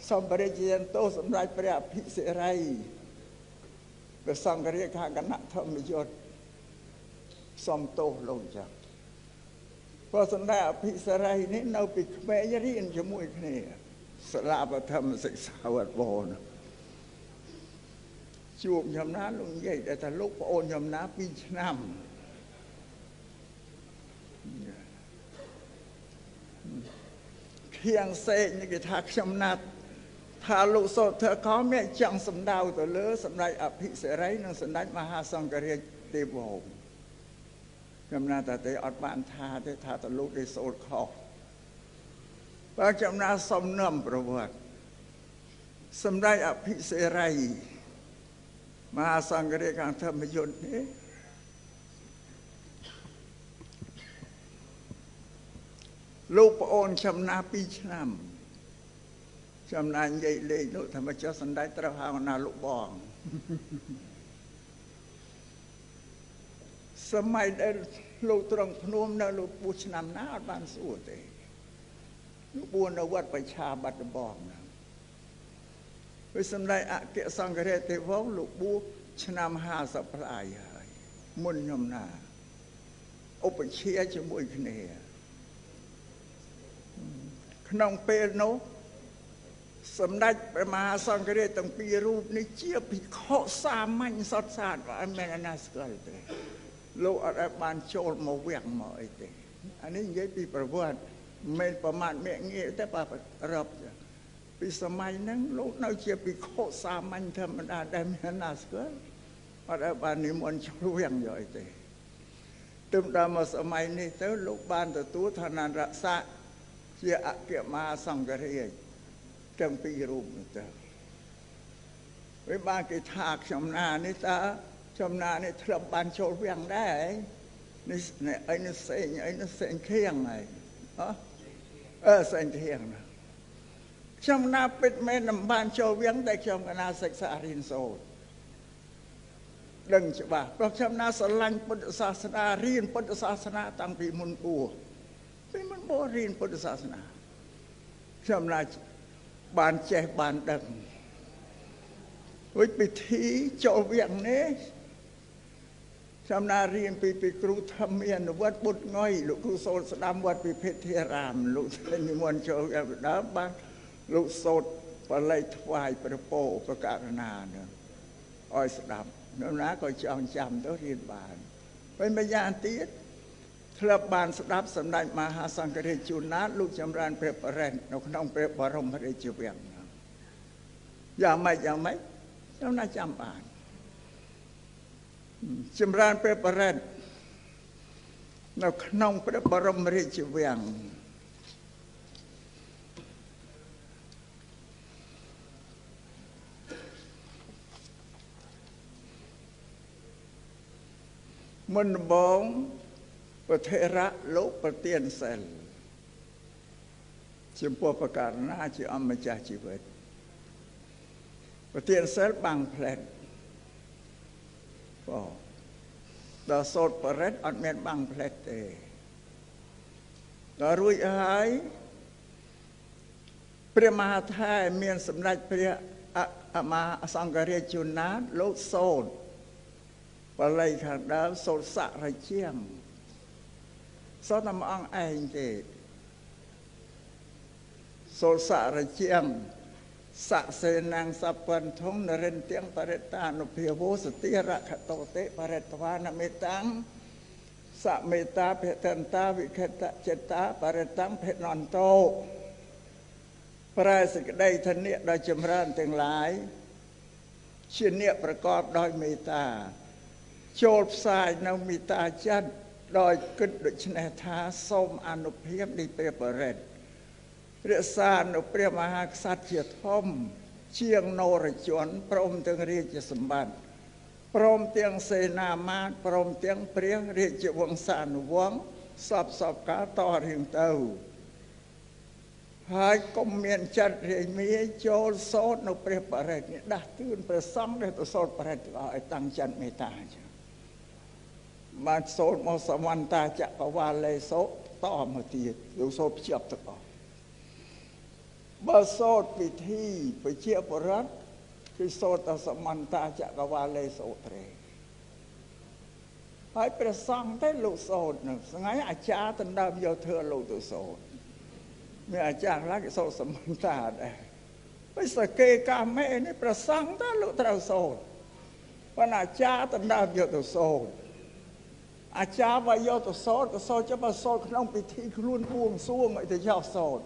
សំបរិជ្ជយន្តោសម្ដេចព្រះអភិសិរី ព្រះសង្ឃរាជខាងគណៈធម្មយុត្តសំទោសលោកចាព្រោះសម្ដេចអភិសិរីនេះនៅពីក្មេងរៀនជាមួយគ្នាសាលាបឋមសិក្សាវត្តបរណាជួបខ្ញុំណាលោកនិយាយតែលោកប្អូនខ្ញុំណា2ឆ្នាំខៀងសេកនេះគេថាខ្ញុំណាត់ថាលោកសូត្រខោមានចង់សម្ដៅទៅលើសម្ដេចអភិសិរីនិងសម្ដេចមហាសង្ឃរាជទេពវង្សខ្ញុំណាតែទេអត់បានថាទេថាទៅលោកគេសូត្រខុសបើខ្ញុំណាសំណុំប្រវត្តិសម្ដេចអភិសិរីមហាសង្ឃរាជខាងធម្មយុត្តនេះលោកប្អូនខ្ញុំណា2ឆ្នាំខ្ញុំណានិយាយលេងនោះថាមកចុះសម្ដេចត្រូវហៅណាលោកបងសម័យដែលលោកត្រង់ភ្នំនៅលោកពូឆ្នាំណាអត់បានសួរទេលោកពូនៅវត្តបច្ឆាបាត់ដំបងណាពេលសម្ដេចអគ្គសង្ឃរាជទេពវង្សលោកពូឆ្នាំ50ប្លាយហើយមុនខ្ញុំណាឧបជាជាមួយគ្នាក្នុងពេលនោះសម្ដេចព្រះមហាសង្ឃរាជទាំងពីររូបនេះជាភិក្ខុសាមញ្ញសុទ្ធសាធអត់មានណាស្គាល់ទេលោកអត់បានចូលមកវាំងមកអីទេអានេះនិយាយពីប្រវត្តិមិនប្រមាថមាក់ងាយទេបើរាប់ពីសម័យហ្នឹងលោកនៅជាភិក្ខុសាមញ្ញធម្មតាដែលមានណាស្គាល់អត់បាននិមន្តចូលវាំងយកអីទេទើបដល់មកសម័យនេះទៅលោកបានទទួលឋានៈរក្សាជាអគ្គមហាសង្ឃរាជទាំងពីររូបនោះទៅវិញបានគេថាខ្ញុំណានេះតើខ្ញុំណានេះធ្លាប់បានចូលវាំងដែរនេះអីនេះសេងអីនេះសេងខៀងហើយសេងខៀងណាខ្ញុំណាពិតមែនមិនបានចូលវាំងតែខ្ញុំកណាសិក្សារៀនសូត្រដឹងច្បាស់ព្រោះខ្ញុំណាស្រឡាញ់ពុទ្ធសាសនារៀនពុទ្ធសាសនាតាំងពីមុនបួសពីមុនបួសរៀនពុទ្ធសាសនាខ្ញុំណាបានចេះបានដឹងវិពិធីចូលវាំងនេះខ្ញុំណារៀនពីគ្រូធម្មានុវត្តបុត្រងុយលោកគ្រូសូត្រស្ដាំវត្តពិភេធារាមលោកនិមន្តចូលដើមបានលោកសូត្របល័យថ្វាយព្រះពោប្រកាសណានឹងឲ្យស្ដាប់នោះណាក៏ចង់ចាំទៅរៀនបានពេលម្យ៉ាងទៀតធ្លាប់បានស្ដាប់សម្ដេចមហាសង្ឃរាជជួនណាតលោកចម្រើនព្រះបរិញ្ញនៅក្នុងព្រះបរមរាជវាំងយ៉ាងម៉េចខ្ញុំណាចាំបានចម្រើនព្រះបរិញ្ញនៅក្នុងព្រះបរមរាជវាំងមុនដំបូងប្រធេរៈលោកប្រទានសិលចំពោះប្រការណាជាអម្ចាស់ជីវិតប្រទានសិលបាំងផ្លែតដល់សូត្របរិទ្ធអត់មានបាំងផ្លែតទេដល់រួចហើយព្រះមហាថេរមានសម្ដេចព្រះមហាសង្ឃរាជជួនណាតលោកសូត្របល័យខាងដើមសូត្រសរជាងសូត្រតែមួយអង្គឯងទេសូត្រសរជាងសសេនាងសបញ្ថងនរិន្ទាំងបរិតានុភាវោសតិរខតោតិបរិទ្វានមេតាំងសមេតាភេតន្តាវិខតចិត្តតាបរិតាំងភេណន្តោប្រែសេចក្តីធនិកដល់ចម្រើនទាំងឡាយជាអ្នកប្រកបដោយមេត្តាចូលផ្សាយនៅមេត្តាចិត្តដោយគិតដូច្នេះថាសូមអនុភាពនៃព្រះបរិត្តរក្សានៅព្រះមហាក្សត្រជាធំជាងនរជនព្រមទាំងរាជសម្បត្តិព្រមទាំងសេនាមាត្យព្រមទាំងព្រះរាជវង្សានុវង្សសពកាលតរៀងទៅហើយកុំមានចិត្តរាយមាយចូលសូត្រនៅព្រះបរិត្តនេះដាស់តឿនព្រះសង្ឃដែលទៅសូត្របរិត្តឲ្យតាំងចិត្តមេត្តាបានសូត្រមកសមន្តាចក្រវាលេសូតមកទៀតលោកសូត្រភ្ជាប់ទាំងអស់បើសូត្រពិធីប្រជាបរិត្ត គឺសូត្រតែសមន្តាចក្រវាលេសូត្រេហើយព្រះសង្ឃទេលោកសូត្រនឹងថ្ងៃអាចារ្យដណ្ដើមយកធ្វើលោកទៅសូត្រមានអាចារ្យខ្លះគេសូត្រសមន្តាដែរពេលសកេកាមេនេះព្រះសង្ឃទេលោកត្រូវសូត្រប៉ុន្តែអាចារ្យដណ្ដើមយកទៅសូត្រអាចារ្យបើយកទៅសូត្រក៏សូត្រចាំសូត្រក្នុងពិធីខ្លួនបួងសួងឲ្យទៅយកសូត្រ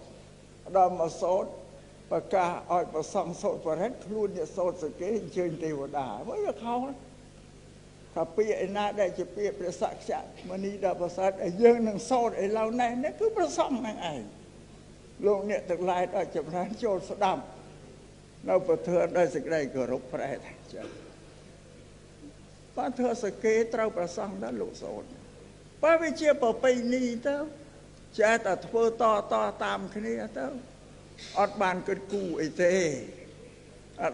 ដល់មកសូត្រប្រកាសឲ្យព្រះសង្ឃសូត្របរិទ្ធខ្លួនអ្នកសូត្រសកេអញ្ជើញទេវតាមកវាខុសថាពាក្យឯណាដែលជាពាក្យព្រះសក្យមនីដល់ប្រសាទឲ្យយើងនឹងសូត្រឥឡូវនេះគឺព្រះសង្ឃហ្នឹងឯងលោកអ្នកទាំងឡាយដល់ចម្រើនចូលស្ដាប់នៅប្រធើដោយសេចក្តីគោរពប្រែតចា៎បានធ្វើសកេត្រូវព្រះសង្ឃដល់លោកសូត្របើវាជាប្រពៃណីទៅចេះតែធ្វើតតាមគ្នាទៅអត់បានគិតគូរអីទេ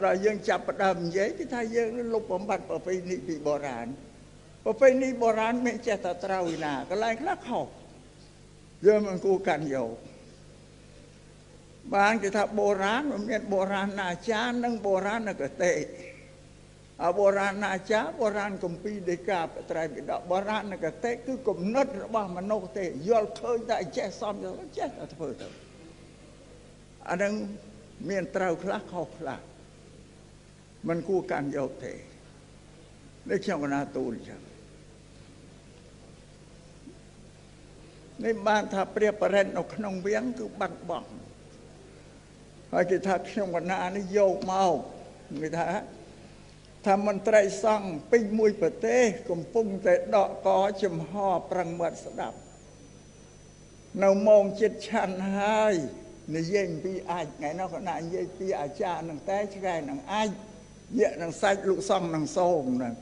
ដល់យើងចាប់ផ្ដើមនិយាយគឺថាយើងលុបបំបត្តិប្រពៃណីពីបុរាណប្រពៃណីបុរាណមិនចេះតែត្រូវឯណាកន្លែងខ្លះខុសយើងមិនគួរកាន់យកបានគេថាបុរាណมันមានបុរាណអាចារ្យនិងបុរាណកតេបុរាណអាចារ្យបុរាណគម្ពីរដីកាបត្រៃបិដកបុរាណកតេគឺគំនិតរបស់មនុស្សទេយល់ឃើញតែចេះសមចេះតែធ្វើទៅអានឹងមានត្រូវខ្លះខុសខ្លះมันគួរកាន់យកទេនេះខ្ញុំកណាទូលចឹងនេះបានថាព្រះបរិត្តនៅក្នុងវាំងគឺបាត់បង់ហើយគេថាខ្ញុំកណានេះយកមកគេថាមន្ត្រីសង្ឃពេញមួយប្រទេសកំពុងតែដកកចំហប្រឹងមាត់ស្ដាប់នៅម៉ោងចិត្តឆាន់ហើយនិយាយពីអាចថ្ងៃនោះកណានិយាយពីអាចារ្យនឹងតែឆ្កែនឹងអាចញាក់នឹងសាច់លោកសង្ឃនឹងសូមហ្នឹង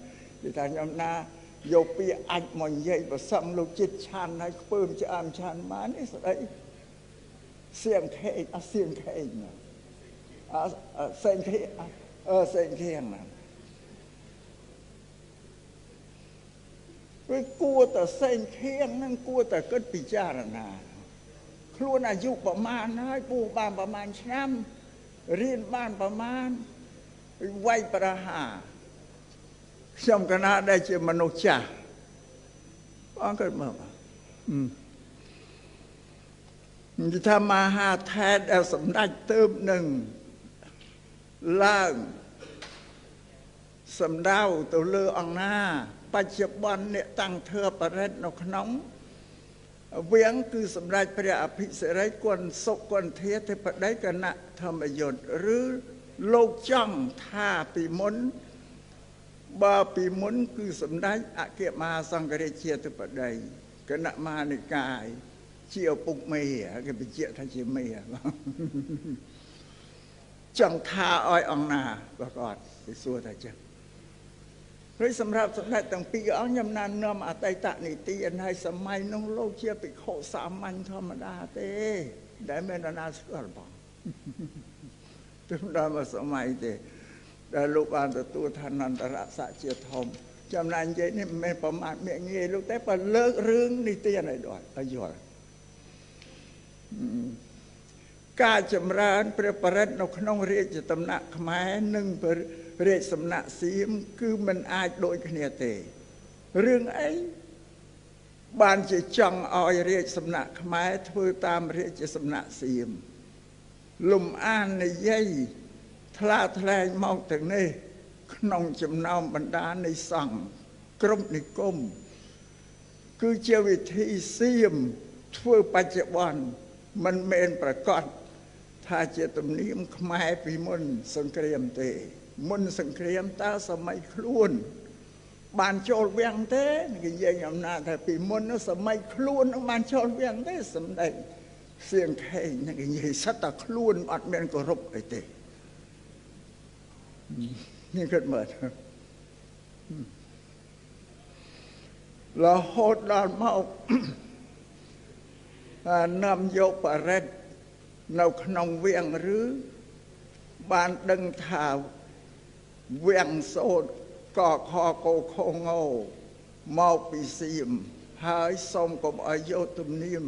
គេថាខ្ញុំណាយកពីអាចមកនិយាយប្រសឹងលោកចិត្តឆាន់ហើយខ្ពើមឆ្អើមឆាន់បាននេះស្ដីសៀងខេងសៀងខេងសេងខេងសេងខេងណាវាគួរតែសេងខៀងនឹងគួរតែគិតពិចារណាខ្លួនអាយុប្រមាណហើយពូបានប្រមាណឆ្នាំរៀនបានប្រមាណវាយប្រហាខ្ញុំកណាដែលជាមនុស្សចាស់បងគិតមើលនិយាយថាមហាថេរដែលសម្ដេចទើបនឹងឡើងសម្ដៅទៅលើអង្គណាបច្ចុប្បន្នអ្នកតាំងធ្វើបរិត្តនៅក្នុងវាងគឺសម្ដេចព្រះអភិសិរិយគុណសុគន្ធធាធិបតីគណៈធម្មយុត្តឬលោកចង់ថាពីមុនបើពីមុនគឺសម្ដេចអគ្គមហាសង្ឃរាជាធិបតីគណៈមហានិកាយជាឪពុកមេគេបញ្ជាក់ថាជាមេចង់ថាឲ្យអង្គណាបើគាត់គេសួរថាចឹងព្រោះសម្រាប់សម្ដេចទាំងពីរអង្គខ្ញុំណាននាំអតីតនីតិហើយសម័យនោះលោកជាភិក្ខុសាមញ្ញធម្មតាទេដែលមាននរណាស្គាល់បងទើបដល់មកសម័យទេដែលលោកបានទទួលឋានន្តរស័ក្តិជាធំចំណែកនិយាយនេះមិនមែនប្រមាថមាក់ងាយលោកតែបើលើករឿងនីតិឲ្យដល់ឲ្យយល់ការចម្រើនព្រះបរិត្តនៅក្នុងរាជដំណាក់ខ្មែរនិងរាជសំណាក់សៀមគឺមិនអាចដូចគ្នាទេរឿងអីបានជាចង់ឲ្យរាជសំណាក់ខ្មែរធ្វើតាមរាជសំណាក់សៀមលំអាននិយាយថ្លាថ្លែងមកទាំងនេះក្នុងចំណោមបណ្ដានៃសង្ឃគ្រប់និគមគឺជាវិធីសៀមធ្វើបច្ចុប្បន្នមិនមែនប្រកាសថាជាទំនៀមខ្មែរពីមុនសង្គ្រាមទេមុនសង្គ្រាមតើសម័យខ្លួនបានចូលវាំងទេនិយាយអំណាចថាពីមុនសម័យខ្លួននឹងបានចូលវាំងទេសម្ដេចសៀងខេងនិយាយសិតតែខ្លួនអត់មានគោរពអីទេនេះគិតមើលរហូតដល់មកនាំយកបរិត្តនៅក្នុងវាំងឬបានដឹងថាវាំងសូត្រកខកោខងោមកពីសៀមហើយសូមកុំឲ្យយកទំនៀម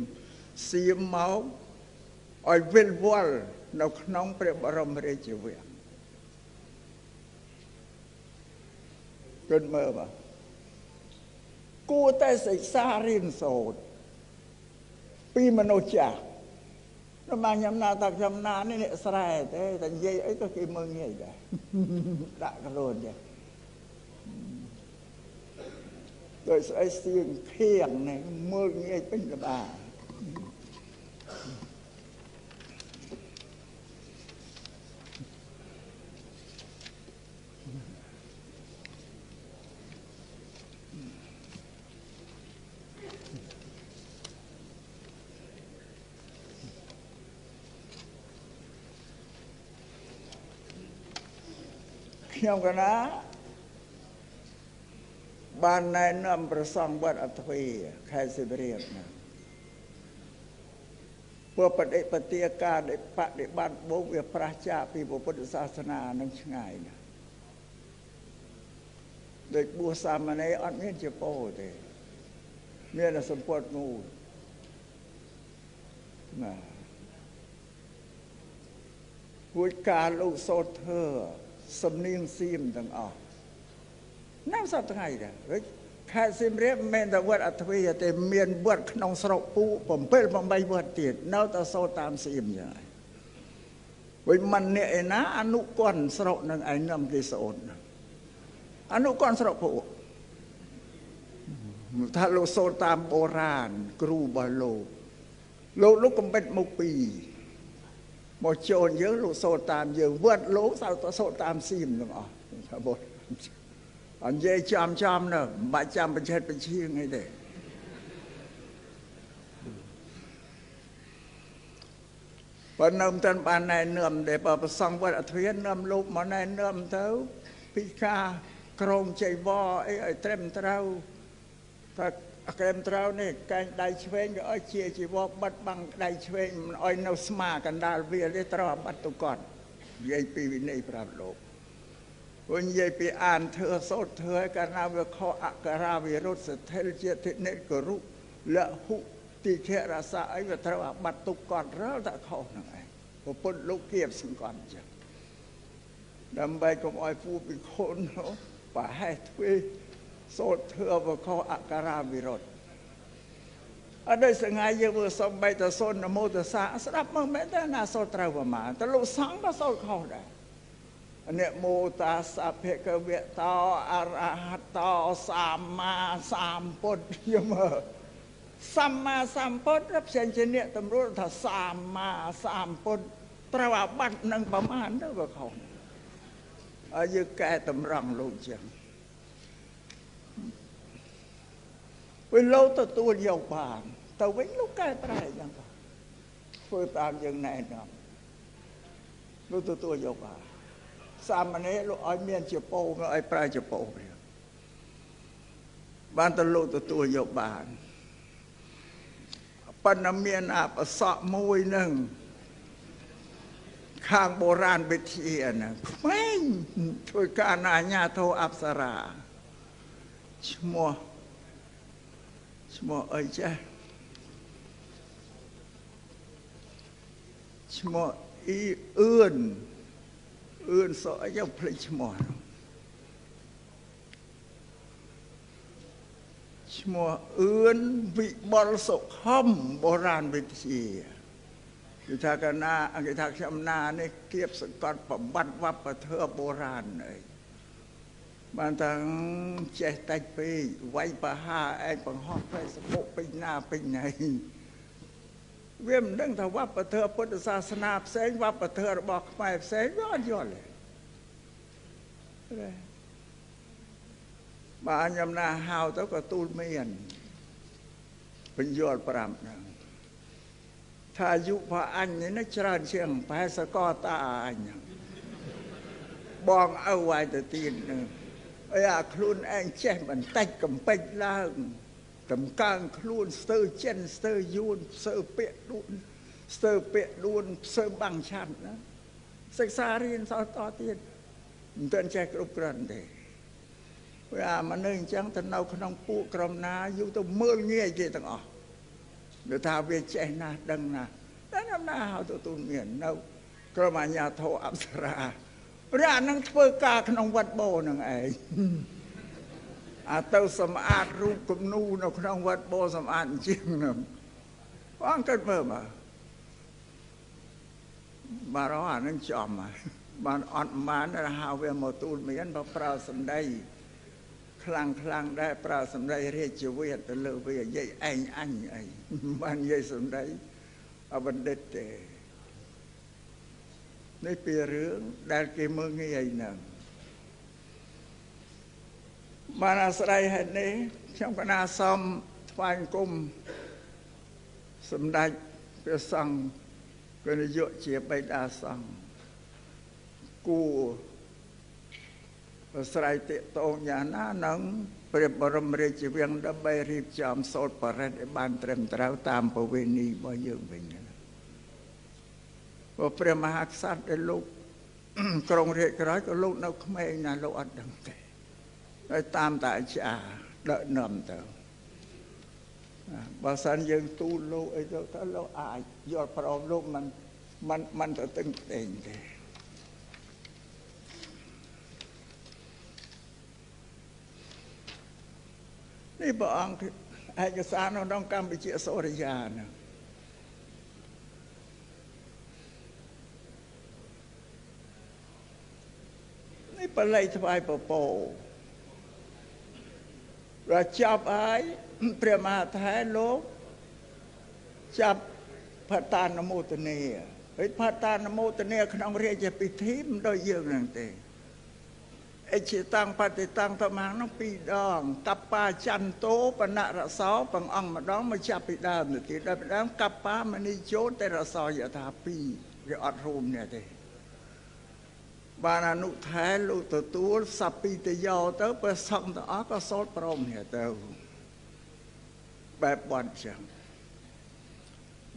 សៀមមកឲ្យវិលវល់នៅក្នុងព្រះបរមរាជវាំង គិតមើលបាទគួរតែសិក្សារៀនសូត្រពីមនុស្សចាស់ដល់មកខ្ញុំណាតាខ្ញុំណានេះអ្នកស្រែទេតែនិយាយអីក៏គេមើលងាយដែរដាក់ខ្លួនទេដោយស្អីស្ទៀងខៀងនេះមើលងាយពេញក្បាលខ្ញុំកណាបានណែនាំប្រសងវត្តអទ្វីខេត្តសៀមរាបណាពួកបដិបទាការដែលបដិបត្តិបូកវាប្រះចាកពីពុទ្ធសាសនានឹងឆ្ងាយណាដូចបួសសាមណេរអត់មានជាពោទេមានតែសម្ពត់ងូលណាពួកការលោកសូត្រធ្វើសំនៀងសៀមទាំងអស់ណាស់សប្តាហ៍ថ្ងៃដែរខេត្តសៀមរាបមិនមែនតែវត្តអទ្វីទេមានវត្តក្នុងស្រុកពូ7 8វត្តទៀតនៅតែសូត្រតាមសៀមយ៉ាងហ្នឹងវិញមិនអ្នកឯណាអនុគន្ធស្រុកនឹងឯនាំគេសូត្រអនុគន្ធស្រុកពូថាលោកសូត្រតាមបុរាណគ្រូរបស់លោកកំបិតមកពីមកចូលយើងលោកសូត្រតាមយើងវត្តលោកសូត្រតាមសៀមទាំងអស់ថាបុតអញ្ញេចំនៅមិនបាច់ចាំបញ្ឆិតបញ្ឈៀងអីទេប៉ុន្តែមិនបានណែនាំដែលប្រសងវត្តអធិននាំលោកមកណែនាំទៅពីការក្រងចៃវរអីឲ្យត្រឹមត្រូវថាក្រែមត្រូវនេះកែងដៃឆ្វេងវាឲ្យជាជីវបិទបាំងដៃឆ្វេងមិនឲ្យនៅស្មាកណ្ដាលវាទេត្រូវអាបត្តិទុកគាត់និយាយពីវិន័យប្រាប់លោកវិញនិយាយពីអានធ្វើសូត្រធ្វើកាលណាវាខអក្ខរាវិរុទ្ធសទ្ធិលជាតិនិករុលហុតិខរសាអីវាត្រូវអាបត្តិទុកគាត់រើតែខុសហ្នឹងឯងពុទ្ធលោកគៀបសង្កត់ចឹងដើម្បីកុំឲ្យពូពីខូនប្រហែសធ្វើសូត្រធ្វើវាខអក្ខរាវិរុទ្ធអត់ដូចសង្ហាយើងមើលសំបីតសូននមោទសាស្ដាប់មកមែនតែណាសូត្រត្រូវប្រមាណតែលោកសង្ឃក៏សូត្រខុសដែរនមោតាសភគវៈតោអរហតោសម្មាសម្ពុទ្ធយមើសម្មាសម្ពុទ្ធផ្សេងជាអ្នកតម្រួតថាសម្មាសម្ពុទ្ធត្រូវអាបត្តិនឹងប្រមាណទៅក៏ខុសហើយយើងកែតម្រង់លោកចឹងពេលលោកទទួលយកបានទៅវិញលោកកែប្រែយ៉ាងទៅធ្វើតាមយើងណែនាំលោកទទួលយកបានសាមណេរលោកឲ្យមានជាពោមកឲ្យប្រែជាពោបានទៅលោកទទួលយកបានប៉ុន្តែមានអបសក់មួយនឹងខាងបុរាណវិទ្យាហ្នឹងក្មេងធ្វើការអាញាធោអប្សរាឈ្មោះអីចាឈ្មោះអ៊ីអឿនសអីយកភ្លេចឈ្មោះអឿនវិបុលសុខំបុរាណវិទ្យាគឺថាកណាគេថាខ្ញុំណានេះគៀបសង្កត់ប្របាត់វប្បធម៌បុរាណអីបានតាំងចេះតិចពេកវាយបហាឯងបង្ហោះ Facebook ពេញណាពេញណៃវាមិនដឹងថាវប្បធម៌ពុទ្ធសាសនាផ្សេងវប្បធម៌របស់ខ្មែរផ្សេងវាអត់យល់ទេបាទខ្ញុំណាហៅទៅក៏ទូលមានបញ្យល់5ហ្នឹងថាអាយុរបស់អញនេះច្រើនជាងប្រហែលសកលតាអញបងឪឲ្យទៅទៀតហ្នឹងអីអាខ្លួនឯងចេះបន្តិចកំពេចឡើងតម្កើងខ្លួនស្ទើចិនស្ទើយួនស្ទើពាក់ដួនស្ទើពាក់ដួនស្ទើបាំងឆាត់ណាសិក្សារៀនសតតទៀតមិនទាន់ចេះគ្រប់គ្រាន់ទេព្រោះអាមនុស្សអញ្ចឹងទៅនៅក្នុងពួកក្រុមណាយូរទៅមើលងាយគេទាំងអស់វាថាវាចេះណាស់ដឹងណាស់តែខ្ញុំណាហៅទទួលមាននៅក្រុមអាជ្ញាធរអប្សរាព្រោះអានឹងធ្វើការក្នុងវត្តបោនឹងឯង ទៅសម្អាតរូបគំនូរនៅក្នុងវត្តបោសម្អាតជាងនោះបងគិតមើលមកបារោះអានឹងចំបានអត់បានហៅវាមកទូលមានបើប្រើសម្ដីខ្លាំងដែរប្រើសម្ដីរាជវិទ្យាទៅលើវានិយាយឯងអញអីបាននិយាយសម្ដីអបណ្ឌិតទេនេះពីរឿងដែលគេមើលងាយហ្នឹងបានអាស្រ័យហេតុនេះខ្ញុំកណាសូមថ្វាយអង្គមសម្ដេចព្រះសង្ឃគណៈយុជាបិតាសង្ឃគួរអាស្រ័យតេតងយ៉ាងណានឹងព្រះបរមរាជវាំងដើម្បីរៀបចំសូត្របរិត្តឲ្យបានត្រឹមត្រូវតាមប្រវេណីរបស់យើងវិញព្រោះព្រះមហាក្សត្រដែលលោកក្រុងរាជក្រោយក៏លោកនៅក្មេងណាលោកអត់ដឹងទេហើយតាមតែអាចារ្យដឹកនាំទៅបើសិនយើងទូលលោកអីទៅលោកអាចយល់ព្រមលោកមិនទៅទឹងតែងទេនេះព្រះអង្គឯកសារនៅក្នុងកម្ពុជាសូរិយាណានេះបល័យថ្វាយពពោរចាប់ហើយព្រះមហាថេរលោកចាប់ផតានមោទនីហើយផតានមោទនីក្នុងរាជពិធីមិនដូចយើងហ្នឹងទេអិច្ឆតាំងបតិតាំងតមាំងនោះ2ដងកប្បាចន្ទោបណរសោបងអង្គម្ដងមកចាប់ពីដើមទៅទៀតដល់ពីដើមកប្បាមនីជោតរសោយថា2វាអត់រួមនេះទេបានអនុថែលោកទទួលសពិតយោទៅព្រះសង្ឃទាំងអស់ក៏សូត្រព្រមនេះទៅបែបបន់ចឹង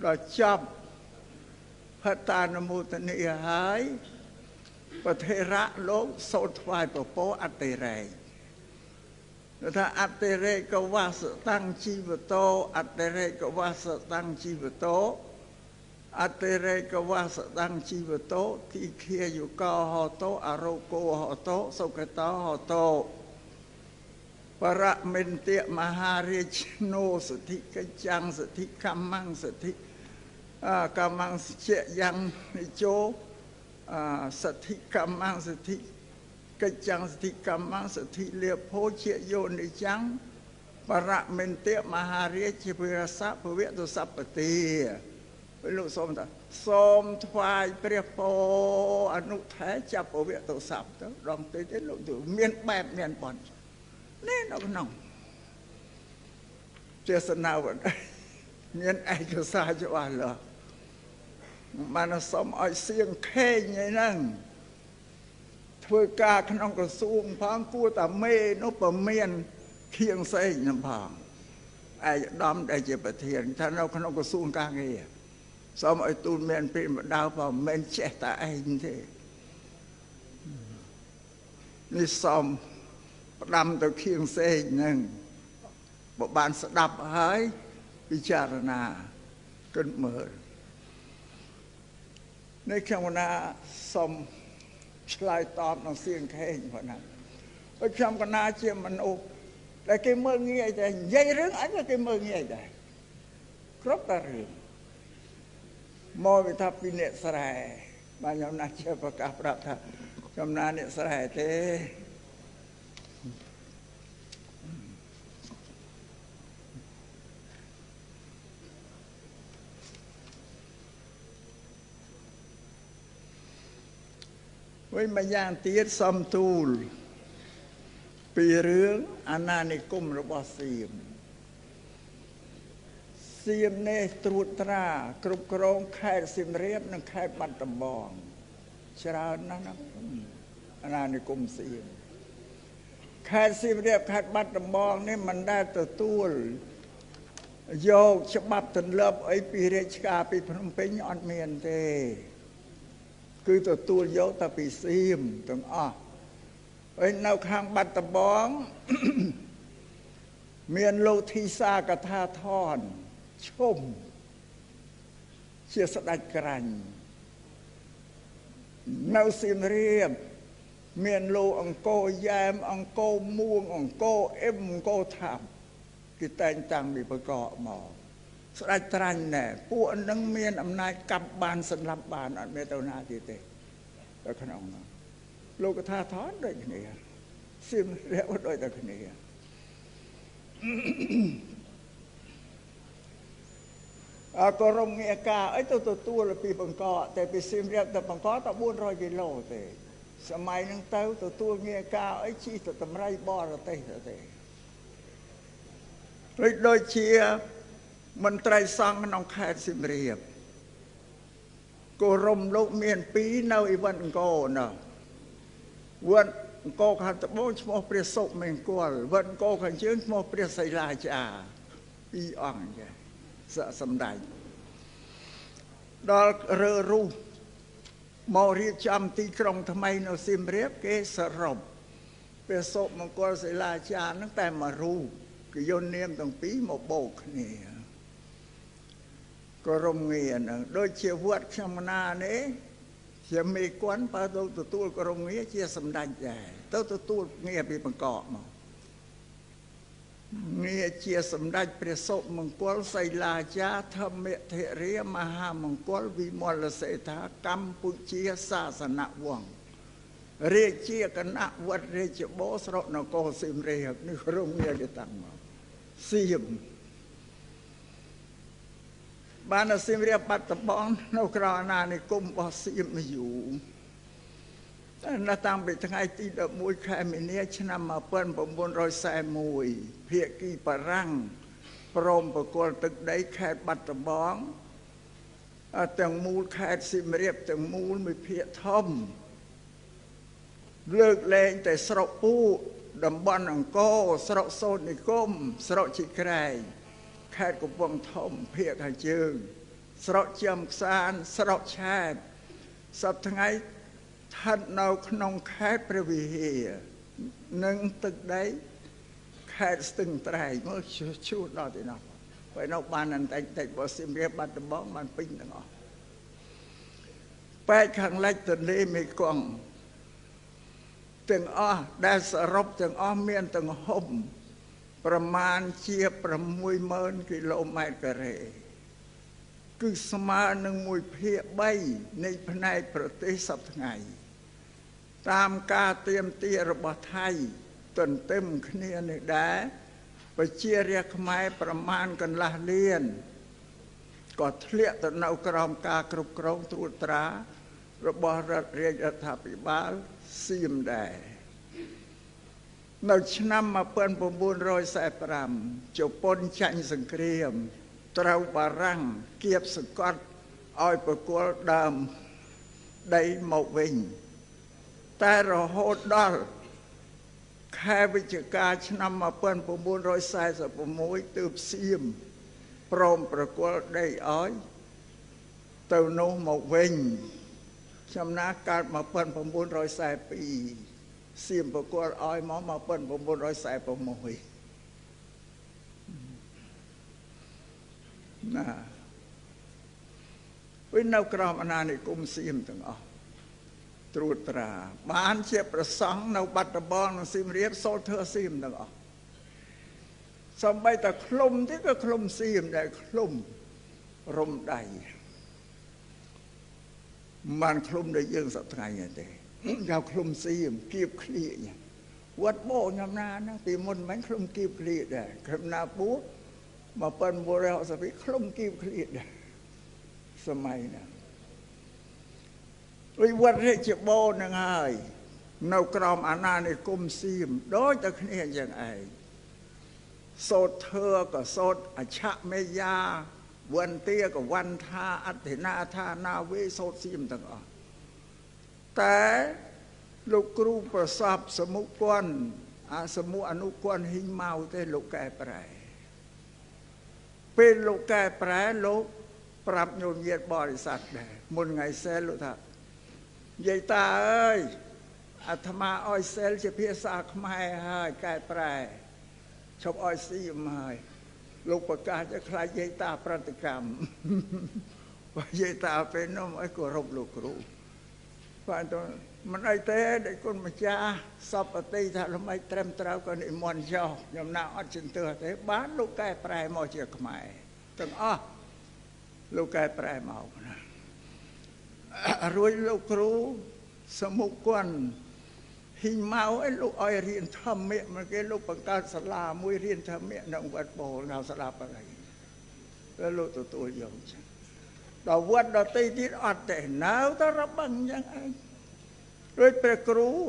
ដល់ចាប់ផតានមោទនីហើយប្រធេរៈលោកសូត្រថ្វាយពពោអតិរេកថាអតិរេកវាសតាំងជីវតោអតិរេកវាសតាំងជីវតោអតិរេកវាសតាំងជីវតោទីខាយុកោហតោអរោគោហតោសុគតោហតោបរមិន្ទមហារាជណោសទ្ធិកិច្ចੰសទ្ធិកម្មੰសទ្ធិកម្មੰជាយ៉ាងនិជោសទ្ធិកម្មੰសទ្ធិកិច្ចੰសទ្ធិកម្មੰសទ្ធិលាភោជាយោនិចੰបរមិន្ទមហារាជវិរសភវតុសពតិលោកសូមថាសូមថ្វាយព្រះពរអនុថែចាប់ភវតុសពទៅដងទៅលោកទៅមានបែបមានបន់នេះនៅក្នុងទេសនាវត្តមានឯកសារច្បាស់លាស់បានសូមឲ្យសៀងខេងហ្នឹងធ្វើការក្នុងក្រសួងផងគួរតែមេនោះប្រមានខៀងសេងនឹងផងឯកឧត្តមដែលជាប្រធានថានៅក្នុងក្រសួងការងារសូមឲ្យទូលមានពីម្ដៅផងមិនមែនចេះតែឯងទេនេះសូមផ្ដាំទៅខៀងសេងហ្នឹងបើបានស្ដាប់ហើយពិចារណាគិតមើលនេះខ្ញុំណាសូមឆ្លើយតបនឹងសៀងខេងប៉ុណ្ណាហើយខ្ញុំកណាជាមនុស្សតែគេមើលងាយតែនិយាយរឿងអញក៏គេមើលងាយដែរគ្រប់តែរឿងមកវាថាពីអ្នកស្រែបាទខ្ញុំណាជាប្រកាសប្រាប់ថាខ្ញុំណាអ្នកស្រែទេវិញម្យ៉ាងទៀតសំទូលពីរឿងអាណានិគមរបស់សៀមនេះត្រួតត្រាគ្រប់គ្រងខេត្តសៀមរាបនិងខេត្តបាត់ដំបងច្រើនណាស់ណាអាណានិគមសៀមខេត្តសៀមរាបខេត្តបាត់ដំបងនេះមិនដែលទទួលយកច្បាប់ទន្លប់អីពីរាជការពីភ្នំពេញអត់មានទេគឺទទួលយកតែពីសៀមទាំងអស់ហើយនៅខាងបាត់ដំបងមានលោកធីសាកថាថនឈុំជាស្ដេចក្រាញ់នៅសៀមរាប មានលោអង្គរយ៉ែមអង្គរមួងអង្គរអ៊ឹមអង្គរថាប់គេតែងតាំងពីបកកមកស្ដេចត្រាញ់ណែពួកនឹងមានអំណាចកាប់បានសម្លាប់បានអត់មានទៅណាទៀតទេនៅក្នុងនោះលោកថាថនដូចគ្នាសៀមរាបដូចតែគ្នាក៏រំងាការអីទៅទទួលពីបង្កកតែពីសៀមរាបទៅបង្កកទៅ400គីឡូទេសម័យហ្នឹងទៅទទួលងាការអីជិះទៅតម្រៃបរទេសទៅទេដូចជាមន្ត្រីសង្ឃក្នុងខេត្តសៀមរាបក៏រំលោកមាន2នៅអ៊ីវ៉ាន់អង្គរណោះវត្តអង្គរខាងត្បូងឈ្មោះព្រះសុមង្គលវត្តអង្គរខាងជើងឈ្មោះព្រះសីលាចារ2អង្គចាសម្ដេចដល់រើរុះមករៀបចំទីក្រុងថ្មីនៅសៀមរាបគេសរុបព្រះសុមង្គលសីលាចារហ្នឹងតែមួយរូបគេយកនាមទាំងពីរមកបូកគ្នាក៏រំងាហ្នឹងដូចជាវត្តខ្ញុំណានេះជាមេគន់បើទៅទទួលក្រមងារជាសម្ដេចដែរទៅទទួលងារពីបង្កកមកងារជាសម្ដេចព្រះសុមង្គលសីលាចារធម្មធរាមហាមង្គលវិមលសេដ្ឋាកម្ពុជាសាសនវង្សរាជាគណៈវត្តរាជបោស្រុកនគរសៀមរាបនេះក្រុមងារគេតាំងមកសៀមបាននៅសៀមរាបបាត់ដំបងនៅក្រៅអាណានិគមរបស់សៀមយូរតែតាំងពីថ្ងៃទី11ខែមីនាឆ្នាំ1941ភាគីបារាំងព្រមប្រគល់ទឹកដីខេត្តបាត់ដំបងទាំងមូលខេត្តសៀមរាបទាំងមូលមួយភាគធំលើកលែងតែស្រុកពូតំបន់អង្គរស្រុកសូត្រនិគមស្រុកជីក្រែងខេត្តកំពង់ធំភាគខាងជើងស្រុកជាំខ្សានស្រុកឆែបសប្តាហ៍ថ្ងៃស្ថិតនៅក្នុងខេត្តព្រះវិហារនិងទឹកដីខេត្តស្ទឹងត្រែងមើលជួតដល់ទីនោះបើនៅបានបន្តិចតិចបើសៀមរាបបាត់ដំបងបានពេញទាំងអស់ប៉ែកខាងលិចទន្លេមេគង្គទាំងអស់ដែលសរុបទាំងអស់មានទំហំប្រមាណជា60000គីឡូម៉ែត្រការ៉េគឺស្មើនឹង1/3នៃផ្នែកប្រទេសសប្តាហ៍ថ្ងៃតាមការទៀមទារបស់ថៃទន្ទឹមគ្នានេះដែរប្រជារាស្ត្រខ្មែរប្រមាណកន្លះលានក៏ធ្លាក់ទៅនៅក្រោមការគ្រប់គ្រងត្រួតត្រារបស់រដ្ឋរាជរដ្ឋាភិបាលសៀមដែរនៅឆ្នាំ1945ជប៉ុនចាញ់សង្គ្រាមត្រូវបារាំងគៀបសង្កត់ឲ្យប្រគល់ដើមដីមកវិញតែរហូតដល់ខែវិច្ឆិកាឆ្នាំ1946ទើបសៀមព្រមប្រគល់ដីឲ្យទៅនោះមកវិញចំណាកើត1942សៀមប្រគល់ឲ្យមក1946ណាវិញនៅក្រោមអាណានិគមសៀមទាំងអស់ត្រួតត្រាបានជាប្រសង់នៅបាត់ដំបងនិងសៀមរាបសូត្រធ្វើសៀមទាំងអស់សំបីតែឃ្លុំទៀតក៏ឃ្លុំសៀមដែរឃ្លុំរំដៃបានឃ្លុំដូចយើងសប្តាហ៍ថ្ងៃទេយកឃ្លុំសៀមគៀបឃ្លៀកវត្តបោខ្ញុំណាហ្នឹងពីមុនមិនឃ្លុំគៀបឃ្លៀកដែរខ្ញុំណាពូ1962ឃ្លុំគៀបឃ្លៀកដែរសម័យហ្នឹងវិវត្តរាជបោនឹងហើយនៅក្រោមអាណានិគមសៀមដូចតែគ្នាយ៉ាងឯងសូត្រធើក៏សូត្រអច្ឆមេយាវន្តាក៏វន្តាអធិនាថានាវេសូត្រសៀមទាំងអស់តែលោកគ្រូប្រសពសមុគន់សមុអនុគន់ហ៊ីងម៉ៅទេលោកកែប្រែពេលលោកកែប្រែលោកប្រាប់ញោមញាតបរិស័ទដែរមុនថ្ងៃសែលលោកថានិយាយតាអើយអាត្មាអោយសែលជាភាសាខ្មែរហើយកែប្រែឈប់អោយសៀមហើយលោកប្រកាសจะខ្លាចនិយាយតាប្រតិកម្មបើនិយាយតាពេលនោះអីគោរពលោកគ្រូ phải tôi mình ai thế để con mà cha sắp ở tây thà làm ai trem trao con đi mòn cho nhầm nào ở trên tường thế bán lúc cái prai mò chia mày từng lúc cái prai màu rồi lúc cũสมุกวนหิมเอาไอ้ลูกอ้อยเรียนทำเมียมันก็ลูกประกาศสลามุยเรียนทำเมียนังวัดโบนเอาสลาอะไรแล้วลูกตัวโยมดอกวัดดอกตีที่อัดแต่หนาวตะระบังยังไงด้วยเปรกรู้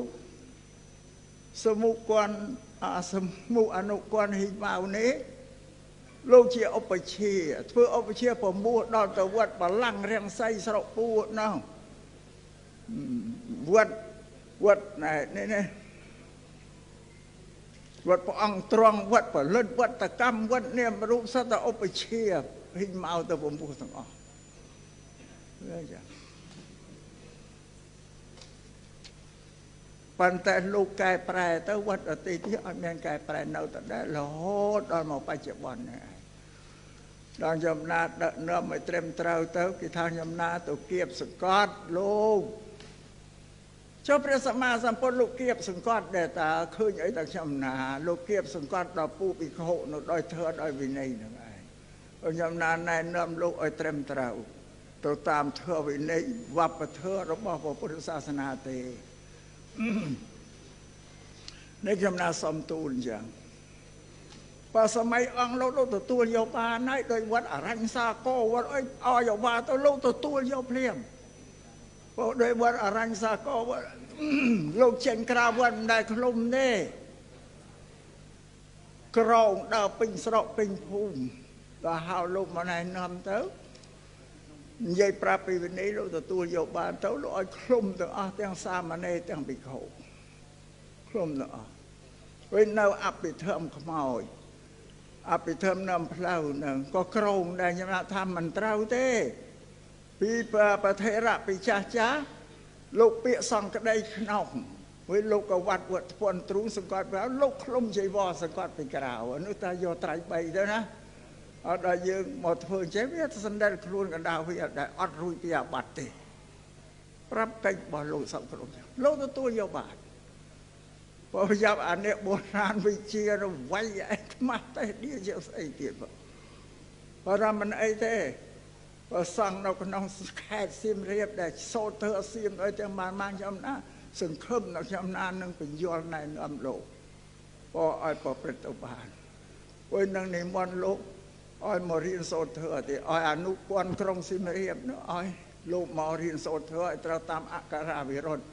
สมุกวนสมุอนุกวนหิมเอานี้ลูกเชี่ยอปเชียเพื่ออปเชียผมบูดดอนตะวัดบาลังเรียงไส้สระปูน้องวัดไหนนี่วัดพระองค์ตรองวัดพระเลิศวัดตะกรรมวัดเนี่ยมรุษสัตว์อปเชียหิมเอาแต่ผมพูดทั้งออกเลยจ้ะปันแต่ลูกกายแปรแต่วัดตีที่อันเมียนกายแปรเนาแต่ได้หลอดอนมาไปเจ็บบอลเนี่ยดอนยมนาเนื้อไม่เต็มเต้าเต้ากิทางยมนาตัวเกียบสกอตลูกชอบพระสัมมาสัมพุทธลูกเกียบสังกัดเดตาคืนไอ้ต่างชมนาลูกเกียบสังกัดดอกปูปีโคหนุดอยเธอดอยวินัยนั่นไงองยมนาในน้ำลูกไอ้เต็มเต้าตัวตามเธอวินัยวับเธอระบบพระพุทธศาสนาเตในยมนาสมตูนจังพอสมัยอังลูกตัวโยบาไนโดยวัดอรัญซาโกวัดอ้อยโยบาตัวลูกตัวโยเพลียมโดยวัดอรัญซาโกวัดลูกเชนกราวันได้คลุมเน่กรองดาวปิงสระปิงภูมิก็หาลูกมาในน้ำเต้ายัยปราปีวันนี้ลูกตัวโยบานเต้าลูกคลุมตัวเตียงสามาเน่เตียงปิโคคลุมตัวเว้นเอาอับไปเทิมขมอยอับไปเทิมน้ำเพลาหนึ่งก็กรองได้ยังไงทำมันเต้าเต้ปีประเทศปีจ้าลูกเปียสังกระไดขนมเว้ยลูกก็วัดวัดปนตรุงสังกัดแล้วลูกคลุมใจวอสังกัดไปกล่าวนุตาโยไตรไปเด้อนะเอาได้ยืมหมดเพื่อนใช้เวทสันเดลครูนกันดาวเวียได้อัดรุยเปียบัดเตรับไปบอลลูกสังคมลูกตัวโยบาทพอพยายามอันเนี้ยโบราณวิเชียรไว้ไอ้มาแต่เดียวจะใส่เตียบพอรามันไอ้เต้พอสั่งเราก็น้องแค่ซิมเรียบได้โซเธอซิมไอ้เจ้ามันจำนะสึงขึ้นเราจำนานนึงเป็นยอดในน้ำโลกพอไอ้พอประตูบานไว้นั่งในวันโลกไอ้มาเรียนโซเธอที่ไอ้อนุกรครองซิมเรียบเนาะไอ้ลูกมาเรียนโซเธอไอ้เราตามอักขระวิโรจน์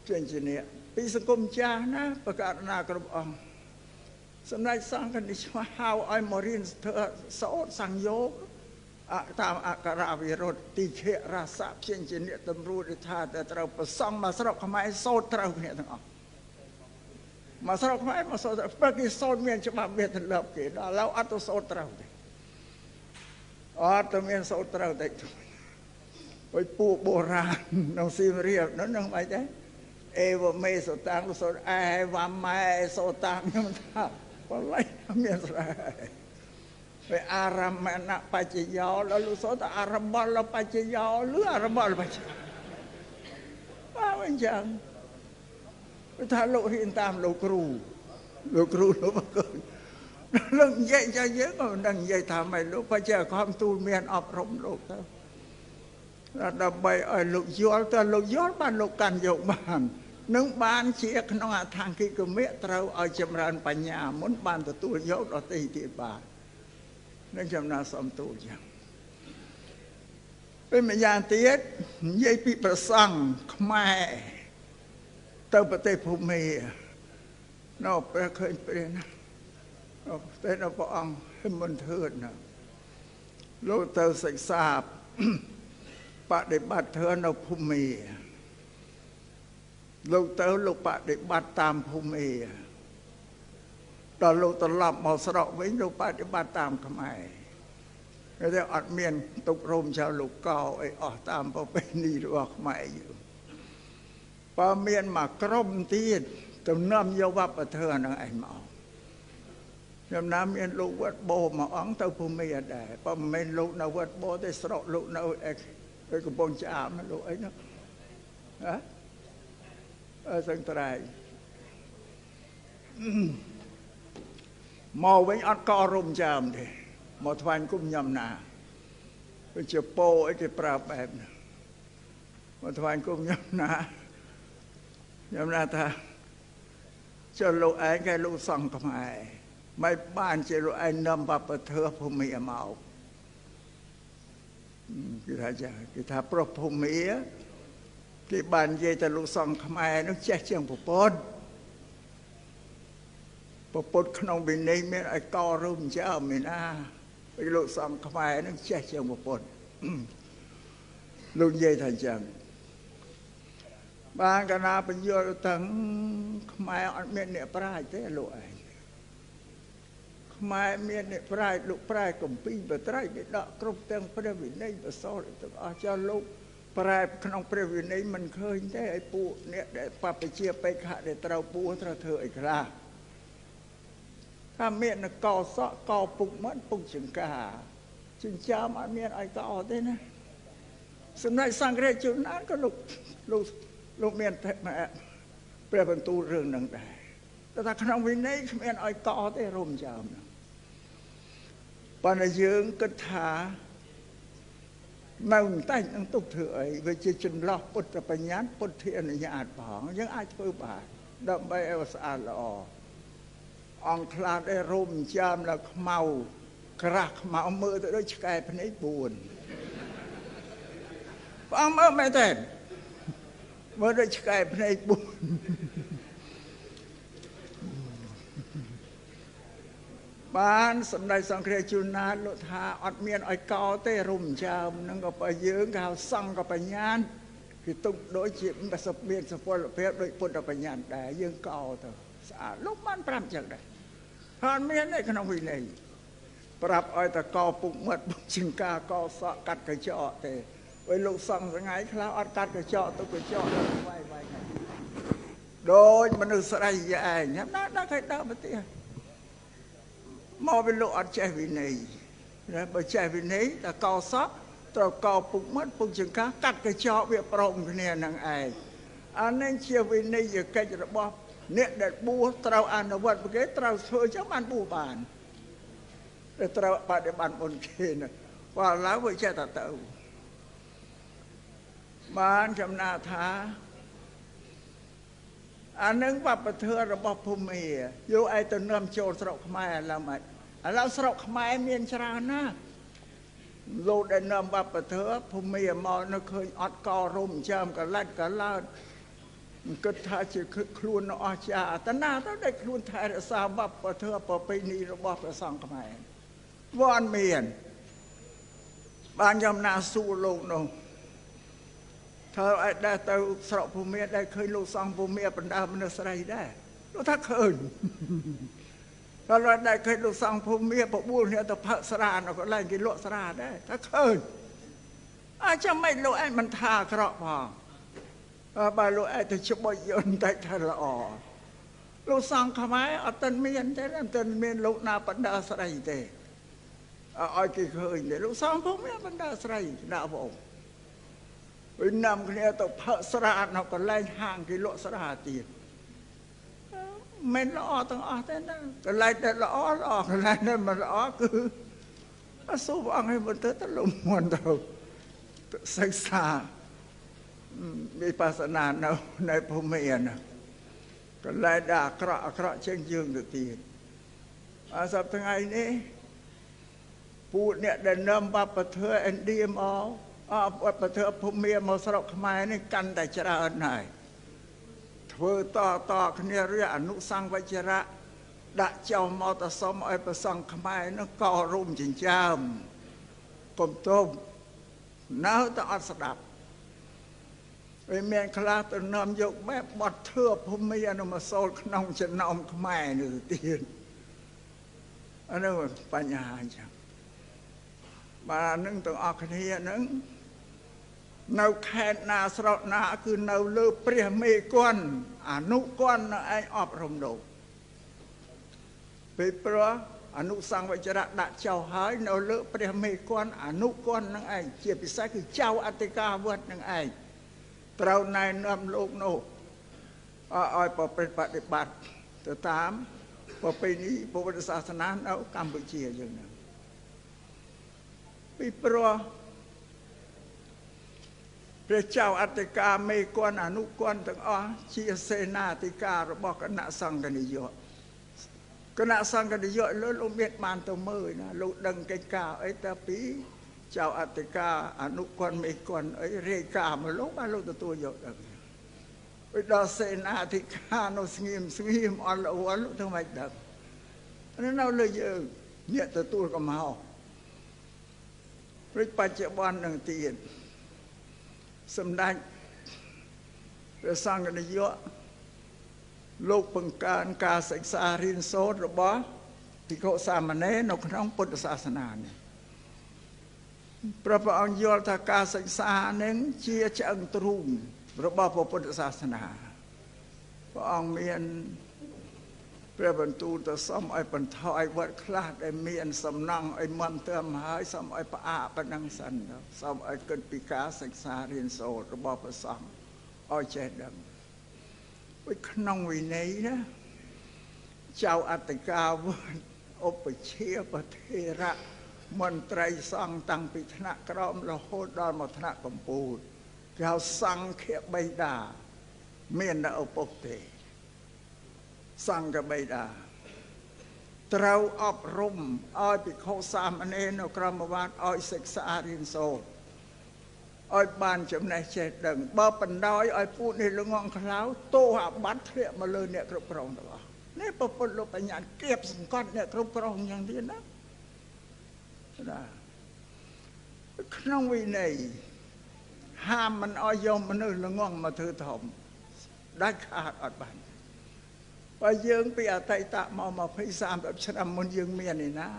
เช่นนี้ปีสังคมจ้านะประกาศนากรบองสำนักสังกันดิฉันหาไอ้มาเรียนเธอโซสังโยตามอักขระวิโรจน์ติเขราสะเช่นนี้ตำรวจท่าแต่เราประสงมาสระขมายโซเราเนี่ยทั้งออกมาสระขมายมาโซเมื่อกี้โซเมียนจะมาเบียดเลิบกี่ดาแล้วอัตโซเราตัวเมียนโซเราได้ไปปูโบราณน้องซีเรียบนั่นน้องไปได้เอวเมโซตังโซไอวามไมโซตังนี่มันท่าพอไล่เมียนไรไปอารามแม่นะปัจจยอแล้วลูกโซตอารามบอลแล้วปัจจยอหรืออารามบอลปัจจยว่ามันจังไปทานลูกเรียนตามลูกครูลูกมาเกินเรื่องใหญ่จะเยอะก็นั่งใหญ่ทำไมลูกพระเจ้าความตูเมียนอบรมลูกเท่าแล้วดับใบลูกย้อนแต่ลูกย้อนบ้านลูกกันโยกบ้านนึกบ้านเชียขนมทางที่ก็เมื่อเราเอาจำรันปัญญามุนบ้านตัวโยกเราตีที่บ้านนั่นจำนาสมตูอย่างเป็นมายาเตี้ยยัยปีประสังขมายเติมประเทศภูมินอกไปเคยเป็นนะแต่เราพระองค์ให้มันเถิดนะโลกเตอศึกษาปฏิบัติเถิดเราภูมิลูกเตอลูกปฏิบัติตามภูมิตอนลูกตลับมาสระวิ่งลูกปฏิบัติตามขมายแล้วแต่อัดเมียนตุกรมชาวลูกเก่าไอ้ออกตามพอเป็นนี่หรือขมายอยู่พอเมียนมากรมตีดจำน้ำเยาวับเธอนังไอ้หมอจำน้ำเมียนลูกวัดโบมาอ๋องเต้าภูมิได้พอเมียนลูกนาวัดโบได้สระลูกนาเอกกระบองจ่ามันลูกไอ้เนาะ សឹងត្រៃមកវិញអត់ករុំចាំទេមកថ្វាយគុំញ៉ាំណាវាជាពោអីគេប្រាប់បែបណាមកថ្វាយគុំញ៉ាំណាថាចុះលោកឯងគេលោកសង្ឃខ្មែរមិនបានជាលោកឯងនាំបព្វធម៌ភូមិមកគេថាប្រុសភូមិគេបាននិយាយតែលោកសង្ឃខ្មែរនោះចេះជាងប្រពន្ធក្នុងវិន័យមានឲ្យករុំចើមានណាពេលលោកសង្ឃខ្មែរនឹងចេះជាងប្រពន្ធលោកនិយាយថាអញ្ចឹងបានកណាបញ្យល់ទាំងខ្មែរអត់មានអ្នកប្រាជ្ញទេលោកឯងខ្មែរមានអ្នកប្រាជ្ញលោកប្រែគម្ពីរបត្រៃបិដកគ្រប់ទាំងព្រះវិន័យបសោទាំងអស់ចោះលោកប្រែក្នុងព្រះវិន័យមិនឃើញទេឲ្យពួកអ្នកដែលបព្វជិបេក្ខៈដែលត្រូវពួរត្រូវធ្វើអីខ្លះថាមានកោសក់កោពុកមិនពុកចង្កាចិញ្ចាមអត់មានឲ្យកោទេណាសម្ដេចសង្ឃរាជជួនណានក៏លោកមានព្រះបន្ទូលរឿងហ្នឹងដែរតែថាក្នុងវិន័យគ្មានឲ្យកោទេរំចាំប៉ុន្តែយើងគិតថានៅតែនឹងទុកធ្វើអីវាជាចន្លោះពុទ្ធបញ្ញត្តិពុទ្ធិអនុញ្ញាតផងយើងអាចធ្វើបានដើម្បីឲ្យស្អាតល្អអង្គខ្លះដែលរំចាំแล้วខ្មៅក្រាស់ខ្មៅមើលទៅដូចឆ្កែភ្នែក4ព្រះអង្គមើលមែនទេមើលដូចឆ្កែភ្នែក4បានសម្ដេចសង្ឃរាជជួនណាតលោកថាអត់មានឲ្យកោទេរំចាំនឹងក៏បើយើងគេហៅសង្ឃបញ្ញាណគឺទុកដូចជាមានសុពលភាពដូចពុទ្ធបញ្ញាណដែរយើងកោទៅស្អាតលោកបានប្រាប់ចឹងដែរអត់មានទេក្នុងវិន័យប្រាប់ឲ្យតកោពុកមាត់ពុកចង្ការកោសក់កាត់កញ្ចក់ទេពេលលោកសង្ឃថ្ងៃខ្លះអត់កាត់កញ្ចក់ទៅកញ្ចក់ដល់វាយដូចមនុស្សស្រីឯងណាដល់គេដើរប្រទេសមកវាលោកអត់ចេះវិន័យបើចេះវិន័យតកោសក់ត្រូវកោពុកមាត់ពុកចង្ការកាត់កញ្ចក់វាប្រមគ្នានឹងឯងអានេះជាវិន័យកិច្ចរបស់អ្នកដែលបួសត្រូវអនុវត្តគេត្រូវធ្វើចឹងបានបួសបានតែត្រូវបដិបត្តិមុនគេណាបើឡើងវាចេះតែទៅបានចំណាថាអានឹងវប្បធម៌របស់ភូមិយកឲ្យទៅនាំចូលស្រុកខ្មែរឥឡូវមិនឥឡូវស្រុកខ្មែរមានច្រើនណាស់លោកដែលនាំវប្បធម៌ភូមិមកនៅឃើញអត់កោរុំចាំកលាត់កឡើតគិតថាជាខ្លួនអស្ចារ្យតណាទៅได้ខ្លួនថែរក្សាវប្បធម៌ប្រពៃណីរបស់ព្រះសង្ឃខ្មែរវាអត់មានបានខ្ញុំណាសួរលោកនោះធ្វើឲ្យដែរទៅស្រុកភូមិដែរឃើញលោកសង្ឃភូមិបណ្ដាមនុស្សស្រីដែរលោកថាឃើញដល់ដែរឃើញលោកសង្ឃភូមិបបួលគ្នាទៅផឹកស្រានៅកន្លែងគេលក់ស្រាដែរថាឃើញអាចមិនលោកឯងមិនថាអាក្រក់ផងបើលោកឯងទៅច្បុចយន្តតែថាល្អលោកសង្ឃខ្មែរអត់ទាន់មានទេអត់ទាន់មានលោកណាបណ្ដាស្រីទេឲ្យគេឃើញទេលោកសង្ឃភូមិបណ្ដាស្រីដាក់បងវិញនាំគ្នាទៅផឹកស្រានៅកន្លែងហាងគេលក់ស្រាទៀតមិនល្អទាំងអស់ទេណាកន្លែងដែលល្អកន្លែងដែលមិនល្អគឺអសូវអង្គឲ្យមិនទៅលំមុនទៅសិក្សាវិបស្សនានៅភូមិណាកន្លែងដែលអាក្រក់ជាងយើងទៅទៀតសប្តាហ៍ថ្ងៃនេះពួកអ្នកដែលនាំវប្បធម៌ឥណ្ឌាមកវប្បធម៌ភូមិមកស្រុកខ្មែរនេះកាន់តែច្រើនហើយធ្វើតគ្នារៀបអនុសង្ឃវជ្ជរៈដាក់ចោលមកទៅសុំឲ្យប្រសង់ខ្មែរនោះកោរុំចិញ្ចើមកុំទប់នៅតែអត់ស្ដាប់វាមានខ្លះទៅនាំយកបែបបត់ធឿភូមិអនុមកសូលក្នុងចំណោមខ្មែរនេះទៅទៀតអានោះបញ្ហាអញ្ចឹងបាទនឹងទាំងអស់គ្នាហ្នឹងនៅខេត្តណាស្រុកណាគឺនៅលើព្រះមេគន្ធអនុគន្ធនៅឯងអប់រំលោកពេលព្រោះអនុសង្ឃវជ្ជរៈដាក់ចៅហើយនៅលើព្រះមេគន្ធអនុគន្ធនឹងឯងជាពិសេសគឺចៅអធិការវត្តនឹងឯង ត្រូវណែនាំលោកនោះឲ្យប្រព្រឹត្តបដិបត្តិទៅតាមប្រពៃណីពុទ្ធសាសនានៅកម្ពុជាយើងហ្នឹងពីព្រោះព្រះចៅអធិការមេគន្ធអនុគន្ធទាំងអស់ជាសេនាធិការរបស់គណៈសង្ឃនាយកគណៈសង្ឃនាយកលោកមានបានទៅមើលណាលោកដឹងកិច្ចការអីតែពីចៅអធិការអនុគន្ធមេគន្ធអីរាយការណ៍មកលោកបានលោកទទួលយកដឹងពេលដល់សេនាធិការនោះស្ងៀមអន់ល្អលោកទៅមិនដឹងនៅលើយើងអ្នកទទួលកំហុសព្រោះបច្ចុប្បន្ននឹងទៀតសម្ដេចព្រះសង្ឃនាយកលោកបង្កើនការសិក្សារៀនសូត្ររបស់ភិក្ខុសាមណេរនៅក្នុងពុទ្ធសាសនានេះព្រះអង្គយល់ថាការសិក្សានឹងជាឆ្អឹងទ្រូងរបស់ពុទ្ធសាសនាព្រះអង្គមានព្រះបន្ទូលទៅសុំឲ្យបន្ថយវត្តខ្លះដែលមានសំណង់ឲ្យមន្តើមហើយសុំឲ្យផ្អាកប៉ុណ្ណឹងសិនសុំឲ្យគិតពីការសិក្សារៀនសូត្ររបស់ព្រះសង្ឃឲ្យចេះដឹងពីក្នុងវិន័យណាចៅអធិការវត្តឧបជាប្រធេរៈមន្ត្រីសង្ឃតាំងពីថ្នាក់ក្រោមរហូតដល់មកថ្នាក់កំពូលគេហៅសង្ឃបិតាមាននៅឪពុកទេសង្ឃបិតាត្រូវអប់រំឲ្យភិក្ខុសាមណេរនៅក្រមវត្តឲ្យសិក្សារៀនសូត្រឲ្យបានចំណេះចេះដឹងបើបណ្ដោយឲ្យពួកនេះល្ងងខ្លៅទោសអាបត្តិធ្លាក់មកលើអ្នកគ្រប់គ្រងទាំងអស់នេះប្រពុតលោកបញ្ញាគៀបសង្កត់អ្នកគ្រប់គ្រងយ៉ាងទៀតណាក្នុងវិន័យហាមមិនឲ្យយកមនុស្សល្ងងមកធ្វើធំដាច់ខាតអត់បានបើយើងពីអតីតមក20-30ឆ្នាំមុនយើងមានឯណា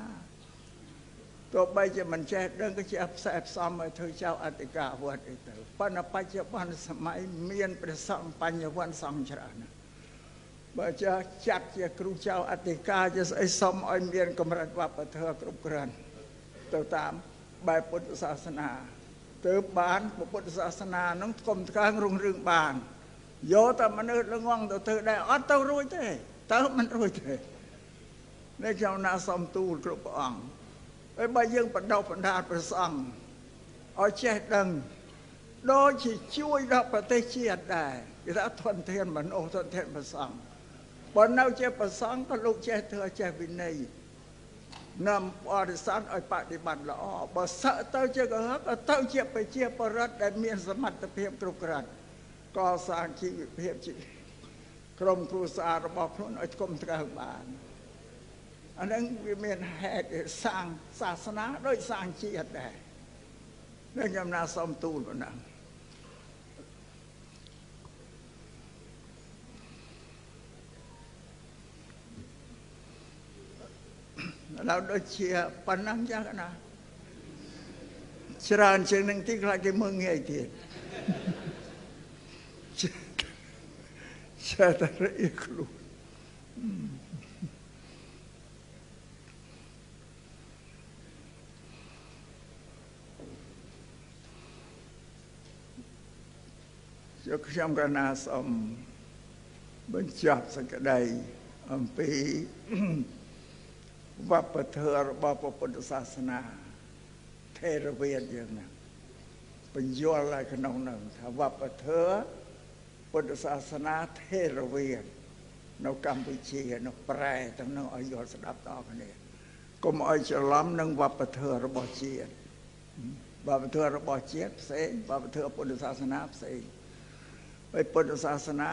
ទោះបីជាមិនចេះដឹងក៏ជាផ្សែផ្សំឲ្យធ្វើចៅអធិការវត្តអីទៅប៉ុន្តែបច្ចុប្បន្នសម័យមានព្រះសង្ឃបញ្ញវន្តសង្ឃច្រើនណាស់បើចាត់ជាគ្រូចៅអធិការជាស្អីសុំឲ្យមានកម្រិតវប្បធម៌គ្រប់គ្រាន់ទៅតាមបែបពុទ្ធសាសនាទើបបានពុទ្ធសាសនានឹងគុំថ្កើងរុងរឿងបានយកតែមនុស្សល្ងងទៅធ្វើដែរអត់ទៅរួចទេទៅមិនរួចទេនេះខ្ញុំណាសុំទូលគ្រប់ព្រះអង្គហើយបើយើងបណ្ដុះបណ្ដាលព្រះសង្ឃឲ្យចេះដឹងដូចជាជួយដល់ប្រទេសជាតិដែរគេថាធនធានមនុស្សធនធានព្រះសង្ឃបើនៅជាព្រះសង្ឃក៏លោកចេះធ្វើចេះវិន័យនាំបរិស័ទឲ្យបដិបត្តិល្អបើសឹកទៅជាកុហកក៏ទៅជាប្រជាពលរដ្ឋដែលមានសមត្ថភាពគ្រប់គ្រាន់កសាងជីវភាពក្រុមគ្រួសាររបស់ខ្លួនឲ្យគុំថ្កើងបានអានឹងវាមានហេតុសាងសាសនាដោយសាងជាតិដែរនឹងខ្ញុំណាសូមទូលប៉ុណ្ណឹងเราដូចជាប៉ុណ្ណឹងចឹងណាច្រើនជាងនឹងទីខ្លាចគេមើងងាយទៀតចេះតែរៀបខ្លួនយកខ្ញុំកណាសូមបញ្ចប់សេចក្តីអំពីវប្បធម៌របស់ពុទ្ធសាសនាថេរវាទយើងណាបញ្យល់ឲ្យក្នុងនោះថាវប្បធម៌ពុទ្ធសាសនាថេរវាទនៅកម្ពុជានៅប្រែទាំងនោះឲ្យយល់ស្ដាប់ដល់គ្នាកុំឲ្យច្រឡំនឹងវប្បធម៌របស់ជាតិវប្បធម៌របស់ជាតិផ្សេងវប្បធម៌ពុទ្ធសាសនាផ្សេងហើយពុទ្ធសាសនា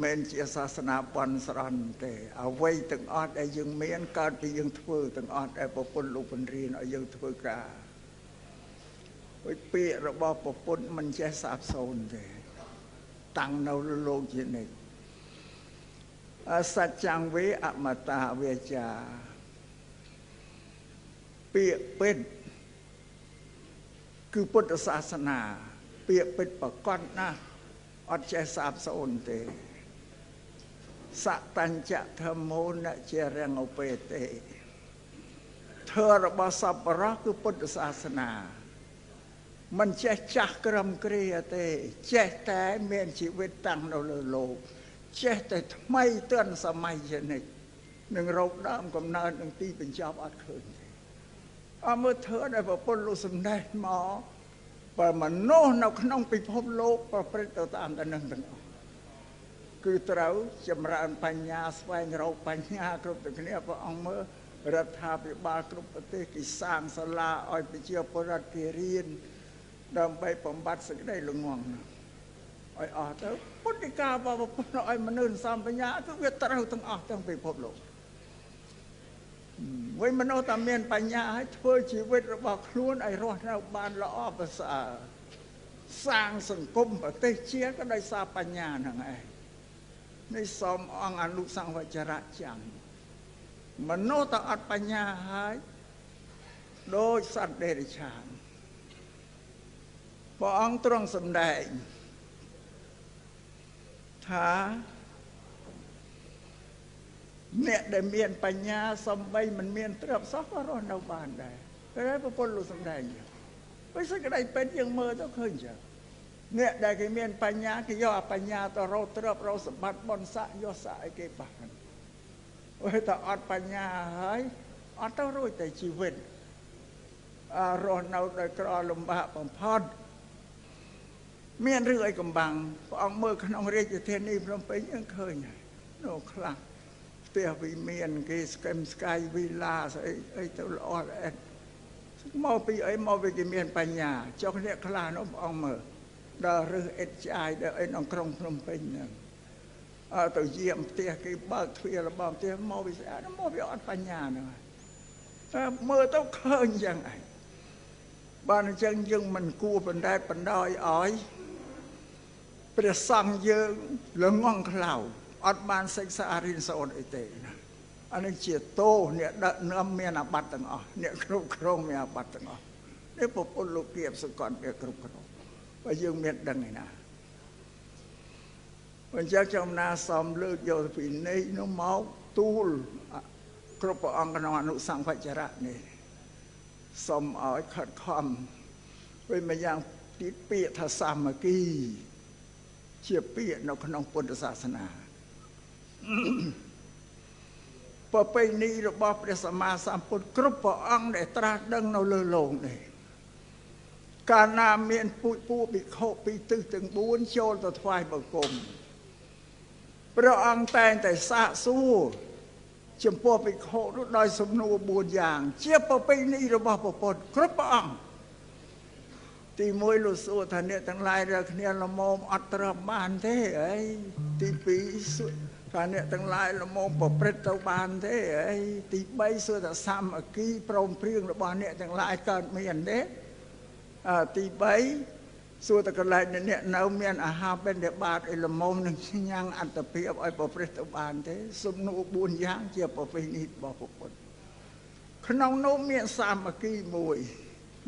មិនជាសាសនាបន់ស្រន់ទេអ្វីទាំងអស់ដែលយើងមានកើតពីយើងធ្វើទាំងអស់ដែលប្រពន្ធលោកបញ្រៀនឲ្យយើងធ្វើការហើយពាក្យរបស់ប្រពន្ធមិនចេះសាបសូន្យទេតាំងនៅលើលោកជានិច្ចសច្ចង្វេអមតាវាចាពាក្យពិតគឺពុទ្ធសាសនាពាក្យពិតប្រកបណាស់អត់ចេះសាបសូន្យទេសតញ្ចធម្មោនជារងឧបេទេធម៌របស់សពរោះគឺពុទ្ធសាសនា มันចេះចាស់ក្រឹមគ្រាទេចេះតែមានជីវិតតាំងនៅលើលោកចេះតែថ្មីទន់សម័យជានិច្ចនឹងរកដើមកំណើតនឹងទីបញ្ចប់អត់ឃើញទេអមើលធ្វើដែលប្រពន្ធលោកសំដែងមកបើមនុស្សនៅក្នុងពិភពលោកប្រព្រឹត្តទៅតាមតែនឹងទាំងអស់គឺត្រូវចម្រើនបញ្ញាស្វែងរកបញ្ញាគ្រប់ទាំងគ្នាព្រះអង្គមើលរដ្ឋាភិបាលគ្រប់ប្រទេសគេសាងសាលាឲ្យប្រជាពលរដ្ឋគេរៀនដើម្បីបំបត្តិសេចក្តីល្ងង់ឲ្យអស់ទៅពុទ្ធិការបស់ប្រពុតឲ្យមនុស្សសំបញ្ញាគឺវាត្រូវទាំងអស់ទាំងពិភពលោកវិញមនុស្សតែមានបញ្ញាឲ្យធ្វើជីវិតរបស់ខ្លួនឲ្យរស់នៅបានល្អប្រសើរសាងសង្គមប្រទេសជាតិក៏ដោយសារបញ្ញាហ្នឹងឯងនេះសូមអង្គអនុសង្វចរៈចាំមនុស្សតែអត់បញ្ញាហើយដោយសត្វដេរឆានព្រះអង្គទ្រង់សម្ដែងថាអ្នកដែលមានបញ្ញាសំបីមិនមានទ្រព្យសោះក៏រស់នៅបានដែរតែប្រពន្ធលោកសម្ដែងពេលសេចក្តីពេញយើងមើលទៅឃើញចឹងអ្នកដែលគេមានបញ្ញាគេយកបញ្ញាទៅរកទ្រព្យរកសម្បត្តិបុណ្យស័ក្តិយកស័ក្តិឲ្យគេបានហើយតែអត់បញ្ញាហើយអត់ទៅរួចតែជីវិតរស់នៅដោយក្រលំបាកបំផុតមានរឿងអីកំបាំងព្រះអង្គមើលក្នុងរាជធានីភ្នំពេញយើងឃើញហើយនៅខ្លះផ្ទះវិមានគេស្កឹមស្កាយវីឡាស្អីទៅល្អល្អិតមកពីអីមកពីគេមានបញ្ញាចុះអ្នកខ្លះនោះព្រះអង្គមើលដល់រឹសអិតចាយដល់អីក្នុងក្រុងភ្នំពេញហ្នឹងទៅយាមផ្ទះគេបើកទ្វាររបស់ផ្ទះមកវាស្អាតមកវាអត់បញ្ញាហ្នឹងតែមើលទៅឃើញយ៉ាងឯងបានអញ្ចឹងយើងមិនគួរបណ្ដែតបណ្ដោយឲ្យព្រះសង្ឃយើងល្ងង់ខ្លៅអត់បានសិក្សារៀនសូត្រអីទេណាអានេះជាតោអ្នកដឹកនាំមានអាបត្តិទាំងអស់អ្នកគ្រប់គ្រងមានអាបត្តិទាំងអស់នេះប្រពន្ធលោកគៀបសកលវាគ្រប់គ្រងបើយើងមានដឹងឯណាអញ្ចឹងចំណាសំលើកយកពីនេះនោះមកទូលគ្រប់ព្រះអង្គក្នុងអនុសង្វចរៈនេះសូមឲ្យខិតខំវិញម្យ៉ាងទៀតពាក្យថាសាមគ្គីជាពាក្យនៅក្នុងពុទ្ធសាសនាប្រពៃណីរបស់ព្រះសម្មាសម្ពុទ្ធគ្រប់ព្រះអង្គដែលត្រាស់ដឹងនៅលើលោកនេះកាលណាមានពួកភិក្ខុពីទិសទាំង4ចូលទៅថ្វាយបង្គំព្រះអង្គតែងតែសាកសួរចំពោះភិក្ខុនោះដោយសំណួរ4យ៉ាងជាប្រពៃណីរបស់ព្រះពុទ្ធគ្រប់ព្រះអង្គទី1លោកសួរថាអ្នកទាំងឡាយរើគ្នាល្មមអត់ត្រូវបានទេអីទី2ថាអ្នកទាំងឡាយល្មមប្រព្រឹត្តទៅបានទេអីទី3សួរថាសាមគ្គីព្រមព្រៀងរបស់អ្នកទាំងឡាយកើតមានទេទី3សួរតែកន្លែងអ្នកនៅមានអាហារបិណ្ឌបាតឲ្យល្មមនឹងញ៉ាំងអត្តភាពឲ្យប្រព្រឹត្តទៅបានទេសំណួរ4យ៉ាងជាប្រពៃណីរបស់ពុទ្ធក្នុងនោះមានសាមគ្គីមួយ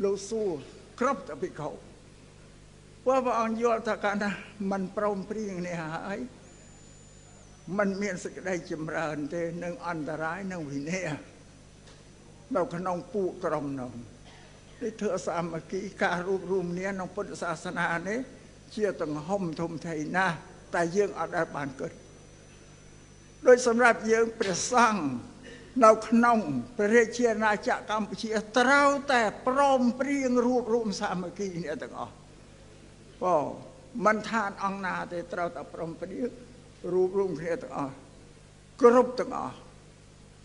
លោកសួរគ្រប់តែភិក្ខុព្រះអង្គយល់ថាកាលណាមិនព្រមព្រៀងនេះហើយมันមានសេចក្តីចម្រើនទេនឹងអន្តរាយនឹងវិន័យនៅក្នុងពួកក្រុមនោះនេះធ្វើសាមគ្គីការរួបរวมគ្នាក្នុងពុទ្ធសាសនានេះជាទាំងហំធំធេងណាស់តែយើងអត់ដែលបានគិតដោយសម្រាប់យើងព្រះសង្ឃនៅក្នុងព្រះរាជាណាចក្រកម្ពុជាត្រូវតែព្រមព្រៀងរួបរวมសាមគ្គីនេះទាំងអស់បងមិនថាអង្គណាទេត្រូវតែព្រមព្រៀងរួបរวมគ្នាទាំងអស់គ្រប់ទាំងអស់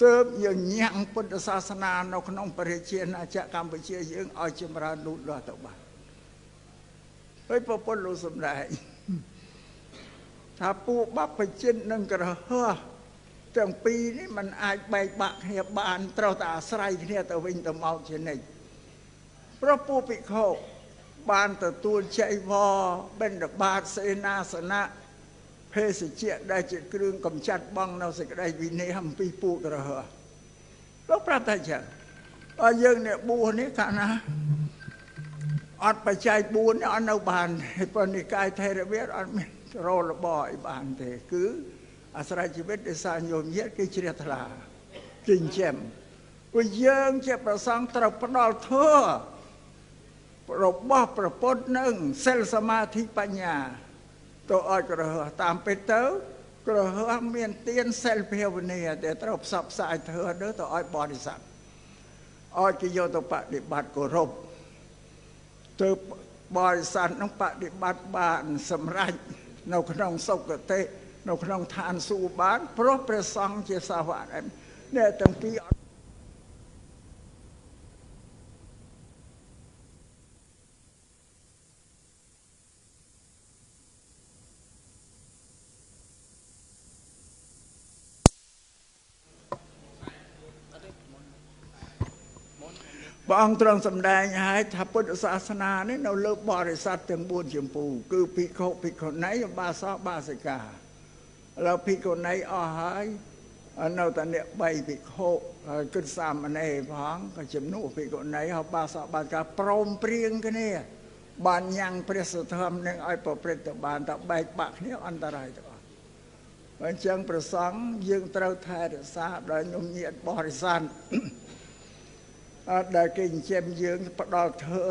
ទើបយើងញ៉ាំងពុទ្ធសាសនានៅក្នុងព្រះរាជាណាចក្រកម្ពុជាយើងឲ្យចម្រើនលូតលាស់ទៅបានហើយប្រពន្ធលោកសម្ដែងថាពួកបព្វជិតនិងក្រហមទាំងពីរនេះมันអាចបែកបាក់គ្នាបានត្រូវតែអាស្រ័យគ្នាទៅវិញទៅមកជានិច្ចព្រោះពួកភិក្ខុបានទទួលចៃវរបិណ្ឌបាតសេនាសនៈភេសជ្ជៈដែលជាគ្រឿងកម្ចាត់បងនៅសេចក្តីវិន័យអំពីពួកក្រហមលោកប្រាប់ថាចឹងបើយើងអ្នកបួសនេះកាលណាអត់បច្ច័យ4នេះអត់នៅបានព្រោះនិកាយថេរវាទអត់មានរលបអីបានទេគឺអាស្រ័យជីវិតដោយសារញោមញាតគឺជ្រះថ្លាចិញ្ចឹមព្រោះយើងជាប្រសង្ឃត្រូវផ្ដល់ធម៌ របស់ប្រពុតនឹងសិលសមាធិបញ្ញាទៅឲ្យក្រហមតាមពេលទៅក្រហមមានទានសិលភាវនាដែលត្រូវផ្សព្វផ្សាយធ្វើទៅឲ្យបរិស័ទឲ្យគេយកទៅបដិបត្តិគោរពទៅបរិស័ទនឹងបដិបត្តិបានសម្រេចនៅក្នុងសុគតិនៅក្នុងឋានសួគ៌បានព្រោះព្រះសង្ឃជាសាវកអ្នកទាំងពីរព្រះអង្គទ្រង់សម្ដែងឲ្យថាពុទ្ធសាសនានេះនៅលើបរិស័ទទាំង4ចម្ពោះគឺភិក្ខុភិក្ខុនីឧបាសកបាសិកាឥឡូវភិក្ខុនីអស់ហើយនៅតែអ្នក3ភិក្ខុហើយគិតសាមណេរផងក៏ជំនួសភិក្ខុនីហើយបាសកបាសិកាព្រមព្រៀងគ្នាបានញ៉ាំងព្រះសទ្ធម្មនឹងឲ្យប្រព្រឹត្តទៅបានតែបែកបាក់គ្នាអន្តរាយទៅអស់អញ្ចឹងព្រះសង្ឃយើងត្រូវថែរក្សាដោយញោមញាតបរិស័ទដែលគេចិញ្ចឹមយើងផ្ដល់ធ្វើ